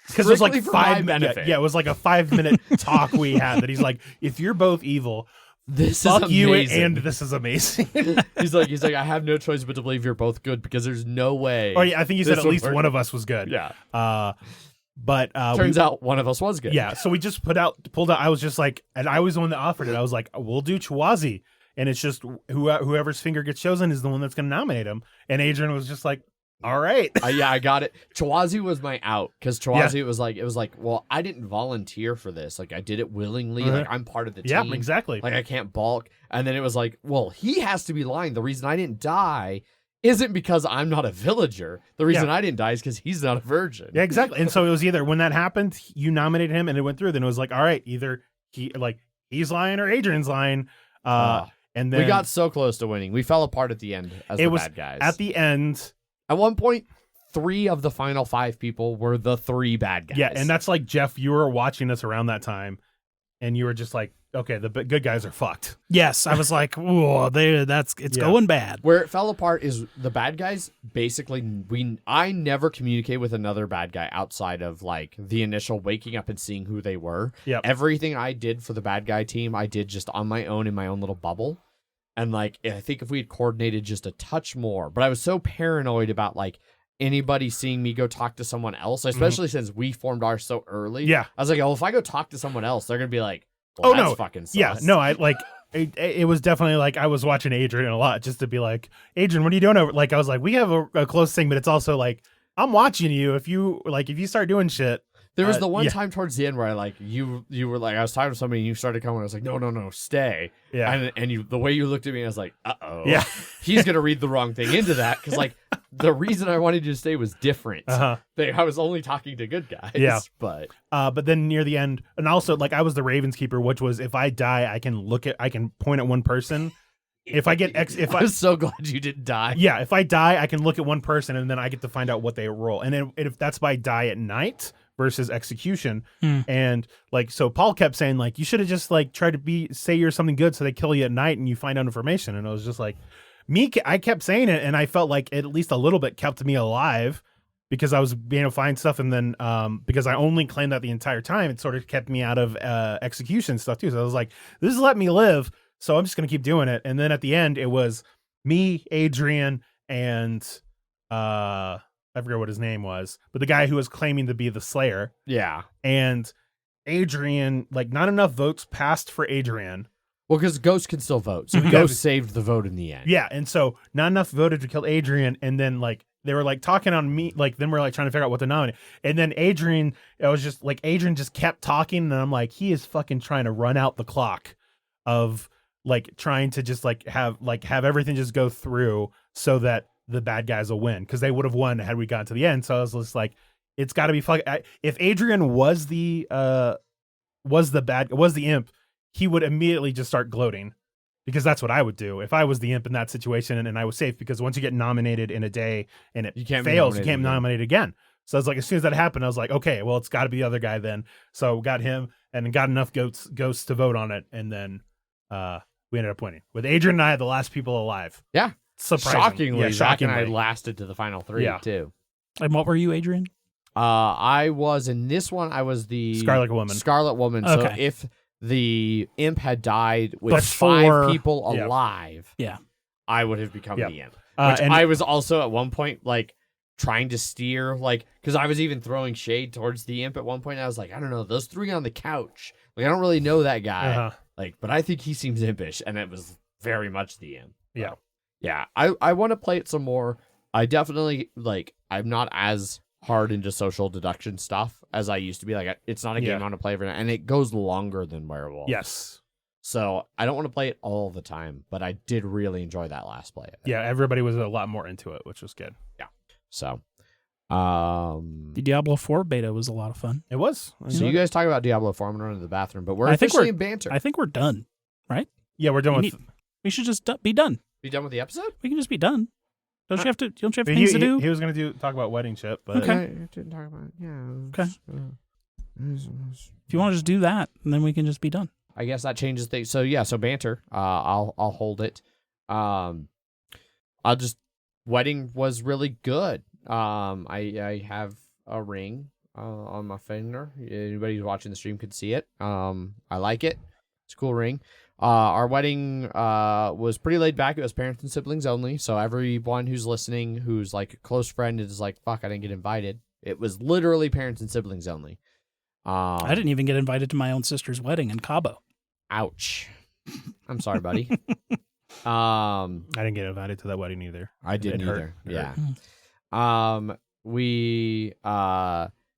Because it was like 5 minutes. Yeah, it was like a 5-minute talk we had that he's like, if you're both evil, this fuck is you, and this is amazing. he's like, I have no choice but to believe you're both good because there's no way. Oh yeah, I think he said at least one of us was good. Yeah. But turns out one of us was good. Yeah. So we just pulled out. I was just like, and I was the one that offered it. I was like, we'll do Chawazi, and it's just whoever's finger gets chosen is the one that's going to nominate him. And Adrian was just like, all right. Yeah, I got it. Chawazi was my out because Chawazi it was like, well, I didn't volunteer for this. Like I did it willingly. Like I'm part of the team. Yeah, exactly. Like I can't balk. And then it was like, well, he has to be lying. The reason I didn't die isn't because I'm not a villager. The reason I didn't die is because he's not a virgin. Yeah, exactly. And so it was either when that happened, you nominated him and it went through. Then it was like, all right, either he's lying or Adrian's lying. And then we got so close to winning. We fell apart at the end as the bad guys. At the end. At one point, 3 of the final 5 people were the 3 bad guys. Yeah, and that's like, Jeff, you were watching us around that time, and you were just like, okay, the good guys are fucked. Yes, I was like, whoa, it's going bad. Where it fell apart is the bad guys, basically, I never communicate with another bad guy outside of like the initial waking up and seeing who they were. Yep. Everything I did for the bad guy team, I did just on my own in my own little bubble. And like, I think if we had coordinated just a touch more, but I was so paranoid about like anybody seeing me go talk to someone else, especially since we formed ours so early. Yeah. I was like, oh, if I go talk to someone else, they're going to be like, well, that's fucking sus. Yeah, no, I like, it was definitely like, I was watching Adrian a lot just to be like, Adrian, what are you doing over? Like, I was like, we have a close thing, but it's also like, I'm watching you. If you start doing shit. There was the one time towards the end where I like you were like, I was talking to somebody and you started coming. I was like, no, stay. Yeah. And the way you looked at me, I was like, yeah, he's gonna read the wrong thing into that because like the reason I wanted you to stay was different. I was only talking to good guys. Yeah, but then near the end, and also like I was the Ravens keeper, which was if I die, I can point at one person. If I get I'm so glad you didn't die. Yeah, if I die, I can look at one person and then I get to find out what they roll. And then if that's by die at night versus execution. And like, so Paul kept saying like, you should have just like tried to say you're something good so they kill you at night and you find out information. And I was just like, I kept saying it and I felt like it at least a little bit kept me alive because I was being able to find stuff. And then because I only claimed that the entire time, it sort of kept me out of execution stuff too. So I was like, this is let me live. So I'm just going to keep doing it. And then at the end, it was me, Adrian, and I forget what his name was, but the guy who was claiming to be the Slayer. Yeah. And Adrian, like not enough votes passed for Adrian. Well, because Ghost can still vote. So Ghost saved the vote in the end. Yeah. And so not enough voted to kill Adrian. And then like they were like talking on me, like then we're like trying to figure out what to nominate. And then Adrian just kept talking. And I'm like, he is fucking trying to run out the clock of like trying to just like have everything just go through so that the bad guys will win, because they would have won had we gotten to the end. So I was just like, it's got to be if Adrian was the imp, he would immediately just start gloating, because that's what I would do if I was the imp in that situation and I was safe, because once you get nominated in a day and it fails, you can't be nominated again. So I was like, as soon as that happened, I was like, okay, well, it's got to be the other guy then. So got him and got enough ghosts to vote on it, and then we ended up winning with Adrian and I, the last people alive. Yeah. Surprising. Shockingly, Zach and I lasted to the final 3 too. And what were you, Adrian? I was in this one. I was the Scarlet Woman. Okay. So if the imp had died with 5 people alive, I would have become the imp. Which I was also at one point like trying to steer, like, because I was even throwing shade towards the imp at one point. I was like, I don't know, those 3 on the couch. Like, I don't really know that guy. Like, but I think he seems impish, and it was very much the imp. Yeah. Yeah. I want to play it some more. I definitely like. I'm not as hard into social deduction stuff as I used to be. Like, it's not a game I want to play every night, and it goes longer than Werewords. Yes. So I don't want to play it all the time, but I did really enjoy that last play. Yeah, everybody was a lot more into it, which was good. Yeah. So, the Diablo 4 beta was a lot of fun. It was. So you guys talk about Diablo 4. I'm gonna run to the bathroom, but we're officially in banter. I think we're done, right? Yeah, we're done with. We should just be done. Be done with the episode? We can just be done. Don't you have things to do? He was going to talk about wedding ship, but okay. I didn't talk about it. Yeah. Okay. If you want to just do that, and then we can just be done. I guess that changes things. So yeah, so banter. I'll hold it. Wedding was really good. I have a ring on my finger. Anybody who's watching the stream could see it. I like it. It's a cool ring. Our wedding was pretty laid back. It was parents and siblings only. So everyone who's listening, who's like a close friend, is like, fuck, I didn't get invited. It was literally parents and siblings only. I didn't even get invited to my own sister's wedding in Cabo. Ouch. I'm sorry, buddy. I didn't get invited to that wedding either. I didn't either. Yeah.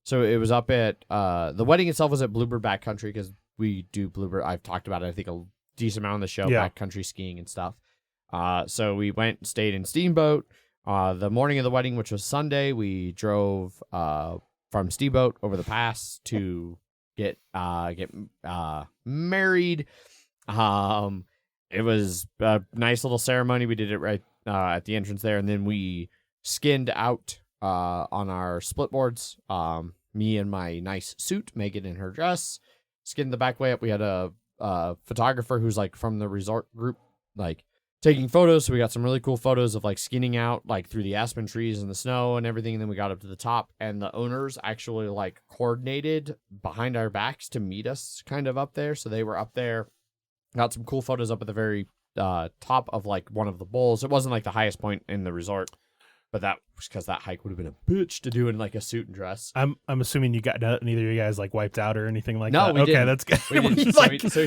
So it was up at the wedding itself was at Bluebird Backcountry, because we do Bluebird. I've talked about it, I think, a decent amount on the show, backcountry skiing and stuff. So we went and stayed in Steamboat. The morning of the wedding, which was Sunday, we drove from Steamboat over the pass to get married. It was a nice little ceremony. We did it right at the entrance there, and then we skinned out on our split boards. Me in my nice suit, Megan in her dress, skinned the back way up. We had a photographer who's like from the resort group, like taking photos. So we got some really cool photos of like skinning out like through the aspen trees and the snow and everything. And then we got up to the top, and the owners actually like coordinated behind our backs to meet us kind of up there. So they were up there, got some cool photos up at the very top of like one of the bowls. It wasn't like the highest point in the resort, but that was because that hike would have been a bitch to do in like a suit and dress. I'm assuming neither of you guys like wiped out or anything like that. No, we didn't. That's good. We didn't.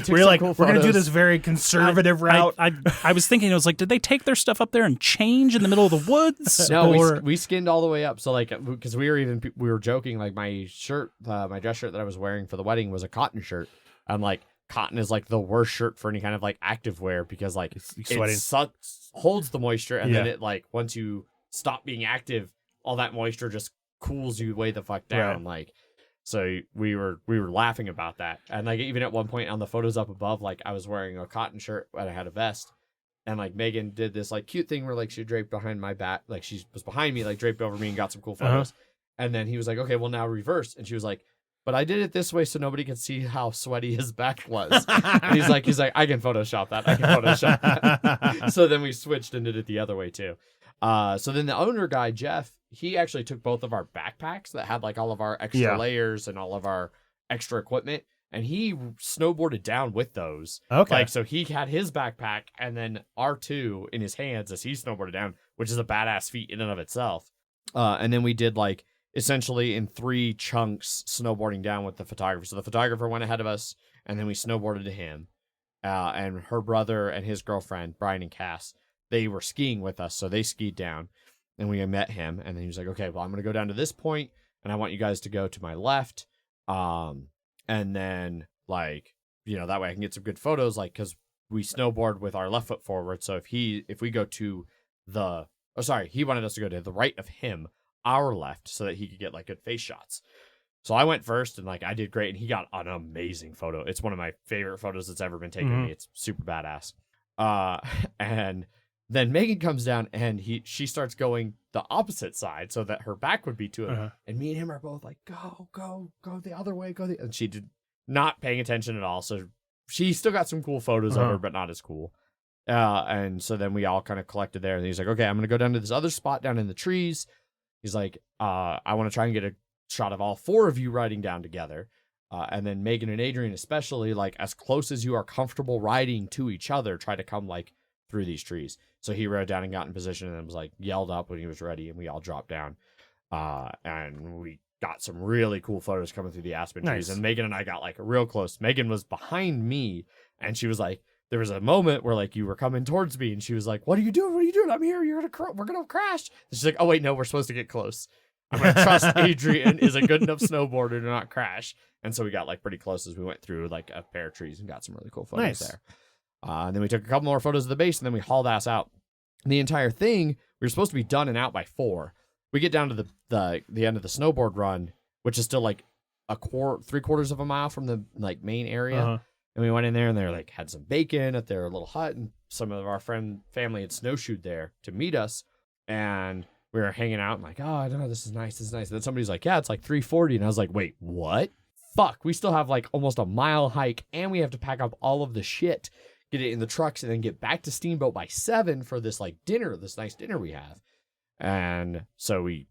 We're like, cool we're gonna do this very conservative route. I was thinking, I was like, did they take their stuff up there and change in the middle of the woods? No, we skinned all the way up. So like, because we were joking, like my shirt, my dress shirt that I was wearing for the wedding was a cotton shirt. I'm like, cotton is like the worst shirt for any kind of like active wear, because like it holds the moisture, and then it like once you stop being active, all that moisture just cools you way the fuck down. Like, so we were laughing about that, and like even at one point on the photos up above, like I was wearing a cotton shirt and I had a vest, and like Megan did this like cute thing where like she draped behind my back, like she was behind me, like draped over me, and got some cool photos. And then he was like, okay, well now reverse, and she was like, but I did it this way so nobody could see how sweaty his back was. And he's like, I can Photoshop that. So then we switched and did it the other way too. So then the owner guy, Jeff, he actually took both of our backpacks that had like all of our extra layers and all of our extra equipment, and he snowboarded down with those. Okay. Like, so he had his backpack and then R2 in his hands as he snowboarded down, which is a badass feat in and of itself. And then we did like essentially in 3 chunks snowboarding down with the photographer. So the photographer went ahead of us, and then we snowboarded to him. And her brother and his girlfriend, Brian and Cass, they were skiing with us, so they skied down, and we met him, and then he was like, okay, well, I'm going to go down to this point, and I want you guys to go to my left, and then, like, you know, that way I can get some good photos, like, because snowboard with our left foot forward. So if we go to he wanted us to go to the right of him, our left, so that he could get like good face shots. So I went first and like I did great, and he got an amazing photo. It's one of my favorite photos that's ever been taken of me. It's super badass. And then Megan comes down and she starts going the opposite side so that her back would be to him. And me and him are both like, go the other way, and she did not paying attention at all. So she still got some cool photos of her, but not as cool. And so then we all kind of collected there, and he's like, okay, I'm going to go down to this other spot down in the trees. He's like, I want to try and get a shot of all 4 of you riding down together. And then Megan and Adrian, especially, like as close as you are comfortable riding to each other, try to come like through these trees. So he rode down and got in position and was like yelled up when he was ready, and we all dropped down. And we got some really cool photos coming through the aspen trees. And Megan and I got like real close. Megan was behind me, and she was like, there was a moment where like you were coming towards me, and she was like, what are you doing? What are you doing? I'm here. We're going to crash. And she's like, oh wait, no, we're supposed to get close. I'm going to trust Adrian is a good enough snowboarder to not crash. And so we got like pretty close as we went through like a pair of trees and got some really cool photos there. And then we took a couple more photos of the base, and then we hauled ass out. And the entire thing, we were supposed to be done and out by 4. We get down to the end of the snowboard run, which is still like 3/4 of a mile from the like main area. And we went in there, and they like had some bacon at their little hut, and some of our family had snowshoed there to meet us. And we were hanging out and like, oh, I don't know, this is nice. And then somebody's like, yeah, it's like 3:40. And I was like, wait, what? Fuck, we still have like almost a mile hike, and we have to pack up all of the shit, get it in the trucks, and then get back to Steamboat by 7 for this like dinner, this nice dinner we have. And so we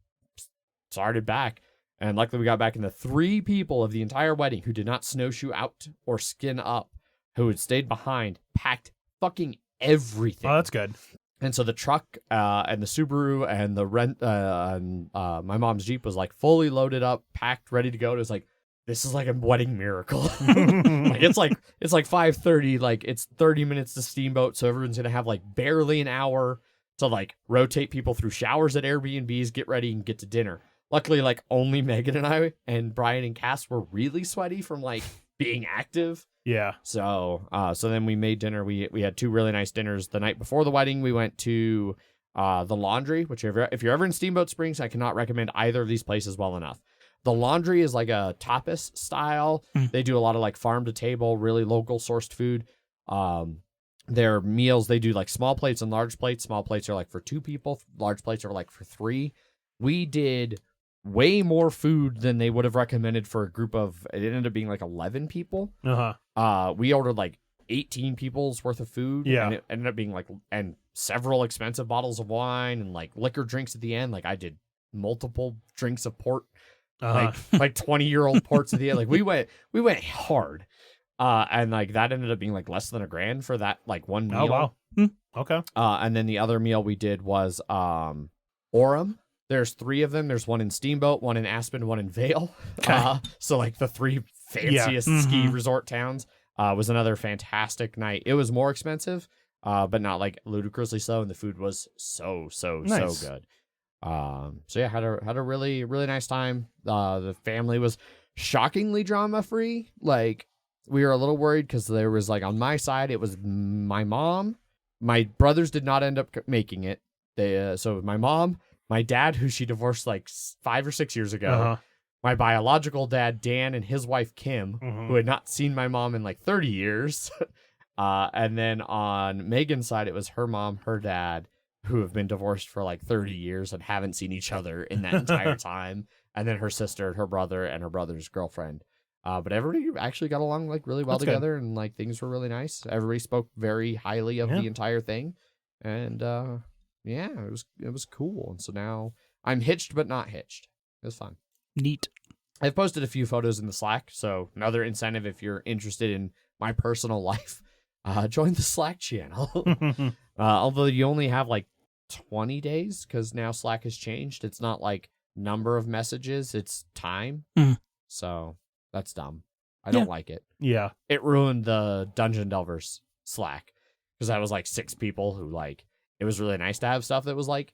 started back, and luckily we got back, and the 3 people of the entire wedding who did not snowshoe out or skin up, who had stayed behind, packed fucking everything. Oh, that's good. And so the truck and the Subaru and the my mom's Jeep was like fully loaded up, packed, ready to go. It was like, this is like a wedding miracle. Like it's like 5:30, like it's 30 minutes to Steamboat, so everyone's gonna have like barely an hour to like rotate people through showers at Airbnbs, get ready, and get to dinner. Luckily, like only Megan and I and Brian and Cass were really sweaty from like being active. Yeah. So then we made dinner. We had 2 really nice dinners. The night before the wedding, we went to the Laundry, which if you're ever in Steamboat Springs, I cannot recommend either of these places well enough. The Laundry is like a tapas style. They do a lot of like farm to table, really local sourced food. Their meals, they do like small plates and large plates. Small plates are like for 2 people. Large plates are like for 3. We did way more food than they would have recommended for a group of, it ended up being like 11 people. We ordered like 18 people's worth of food. Yeah. And it ended up being like, and several expensive bottles of wine and like liquor drinks at the end. Like I did multiple drinks of port. Like 20-year-old ports at the end. Like we went hard. And like that ended up being like less than $1,000 for that like one meal. Oh wow. Okay. And then the other meal we did was Orem. There's 3 of them. There's one in Steamboat, one in Aspen, one in Vail. Okay. So like the 3 fanciest ski resort towns. Was another fantastic night. It was more expensive, but not like ludicrously so, and the food was so good. So yeah, had a really, really nice time. The family was shockingly drama free. Like we were a little worried because there was like on my side, it was my mom. My brothers did not end up making it. So my mom, my dad, who she divorced like 5 or 6 years ago, my biological dad, Dan, and his wife, Kim, who had not seen my mom in like 30 years. And then on Megan's side, it was her mom, her dad, who have been divorced for like 30 years and haven't seen each other in that entire time. And then her sister, her brother, and her brother's girlfriend. But everybody actually got along like really well together, and like things were really nice. Everybody spoke very highly of the entire thing. And yeah, it was cool. And so now I'm hitched but not hitched. It was fun. Neat. I've posted a few photos in the Slack, so another incentive if you're interested in my personal life, join the Slack channel. Although you only have like 20 days because now Slack has changed. It's not like number of messages, it's time. So that's dumb. I don't like it. Yeah. It ruined the Dungeon Delvers Slack because I was like 6 people who like, it was really nice to have stuff that was like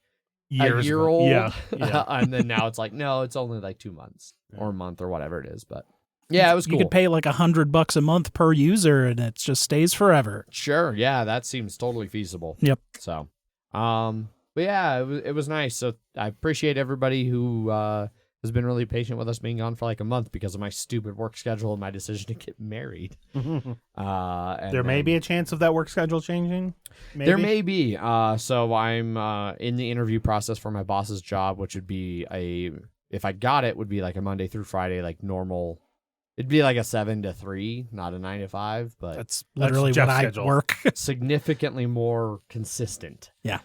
a year old. Yeah. And then now it's like, no, it's only like 2 months or a month or whatever it is. But Yeah, it was cool. You could pay like $100 a month per user, and it just stays forever. Sure. Yeah, that seems totally feasible. Yep. So, but yeah, it was nice. So I appreciate everybody who has been really patient with us being gone for like a month because of my stupid work schedule and my decision to get married. There may be a chance of that work schedule changing. Maybe? There may be. So I'm in the interview process for my boss's job, which would be if I got it, would be like a Monday through Friday, like normal. It'd be like a 7 to 3, not a 9 to 5, but that's literally when I work. Significantly more consistent. Yeah.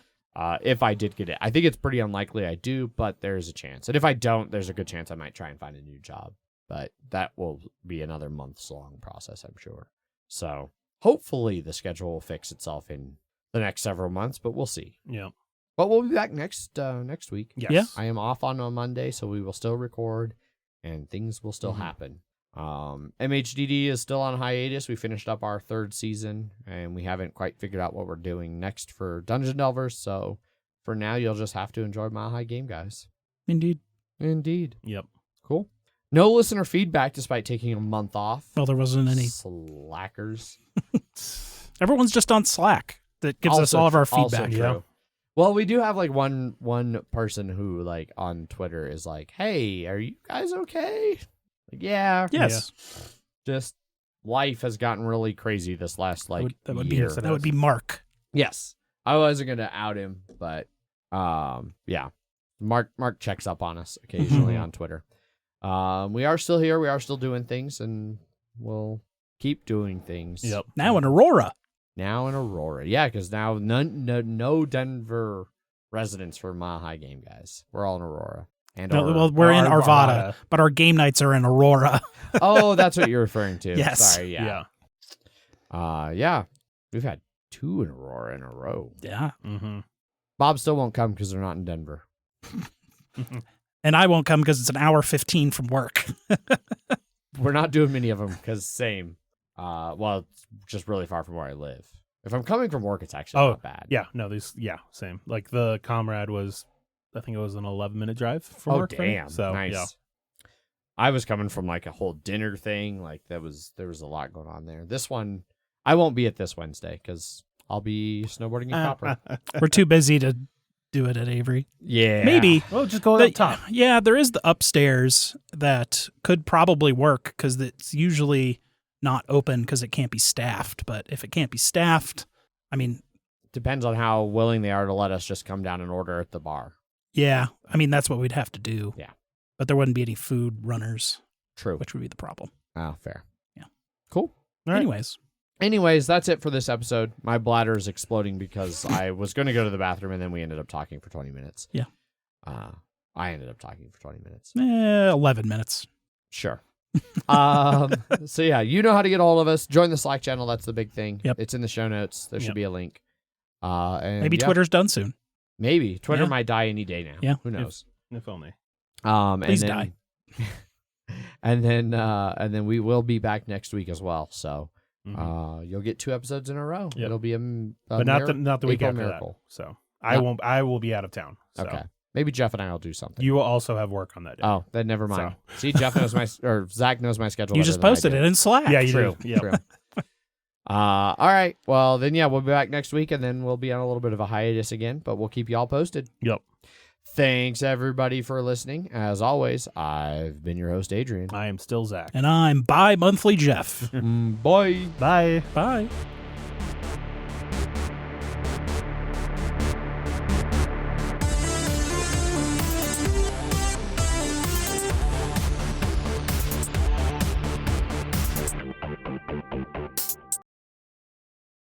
If I did get it, I think it's pretty unlikely I do, but there's a chance. And if I don't, there's a good chance I might try and find a new job. But that will be another months-long process, I'm sure. So hopefully the schedule will fix itself in the next several months, but we'll see. Yeah. But we'll be back next week. Yes. Yeah. I am off on a Monday, so we will still record, and things will still happen. MHGG is still on hiatus. We finished up our 3rd season, and we haven't quite figured out what we're doing next for Dungeon Delvers. So for now, you'll just have to enjoy Mile High Game, guys. Indeed. Yep. Cool. No listener feedback despite taking a month off. Well, there wasn't any. Slackers. Everyone's just on Slack. That gives us all of our feedback. Yeah. Well, we do have like one person who like on Twitter is like, "Hey, are you guys okay?" Like, yeah. Yes. Yeah. Just life has gotten really crazy this last like year. That would be Mark. Yes. I wasn't gonna out him, but yeah. Mark checks up on us occasionally on Twitter. We are still here. We are still doing things, and we'll keep doing things. Yep. Now in Aurora. Yeah, because now no Denver residents for Mile High Game, guys. We're all in Aurora. And we're in Arvada, but our game nights are in Aurora. Oh, that's what you're referring to. Yes. Sorry, yeah. Yeah. We've had 2 in Aurora in a row. Yeah. Mm-hmm. Bob still won't come because they're not in Denver. And I won't come because it's an hour 15 from work. We're not doing many of them because same. Well, it's just really far from where I live. If I'm coming from work, it's actually not bad. Yeah. No, same. Like the Comrade was, I think it was an 11-minute drive from work. Oh, damn. So, nice. Yeah. I was coming from like a whole dinner thing. Like there was a lot going on there. This one, I won't be at this Wednesday because I'll be snowboarding in Copper. We're too busy to do it at Avery. Yeah. Maybe. Well, just go up top. Yeah, there is the upstairs that could probably work because it's usually not open because it can't be staffed. But if it can't be staffed, I mean... Depends on how willing they are to let us just come down and order at the bar. Yeah, I mean, that's what we'd have to do. Yeah. But there wouldn't be any food runners. True. Which would be the problem. Oh, fair. Yeah. Cool. All right. Anyways, that's it for this episode. My bladder is exploding because I was going to go to the bathroom and then we ended up talking for 20 minutes. Yeah. I ended up talking for 20 minutes. 11 minutes. Sure. So yeah, you know how to get a hold of us. Join the Slack channel. That's the big thing. Yep. It's in the show notes. There should be a link. And maybe Twitter's done soon. Maybe Twitter might die any day now. Yeah. Who knows? If only. Please die. And then we will be back next week as well. So you'll get 2 episodes in a row. Yep. It'll be but not the week after miracle. That. So I will be out of town. So. Okay. Maybe Jeff and I will do something. You will also have work on that day. Oh, then never mind. So. See, Jeff knows Zach knows my schedule. You just posted it in Slack. Yeah, you True. do. Yep. True. All right. Well, then, yeah, we'll be back next week, and then we'll be on a little bit of a hiatus again, but we'll keep you all posted. Yep. Thanks, everybody, for listening. As always, I've been your host, Adrian. I am still Zach. And I'm bi-monthly Jeff. Bye. Bye. Bye.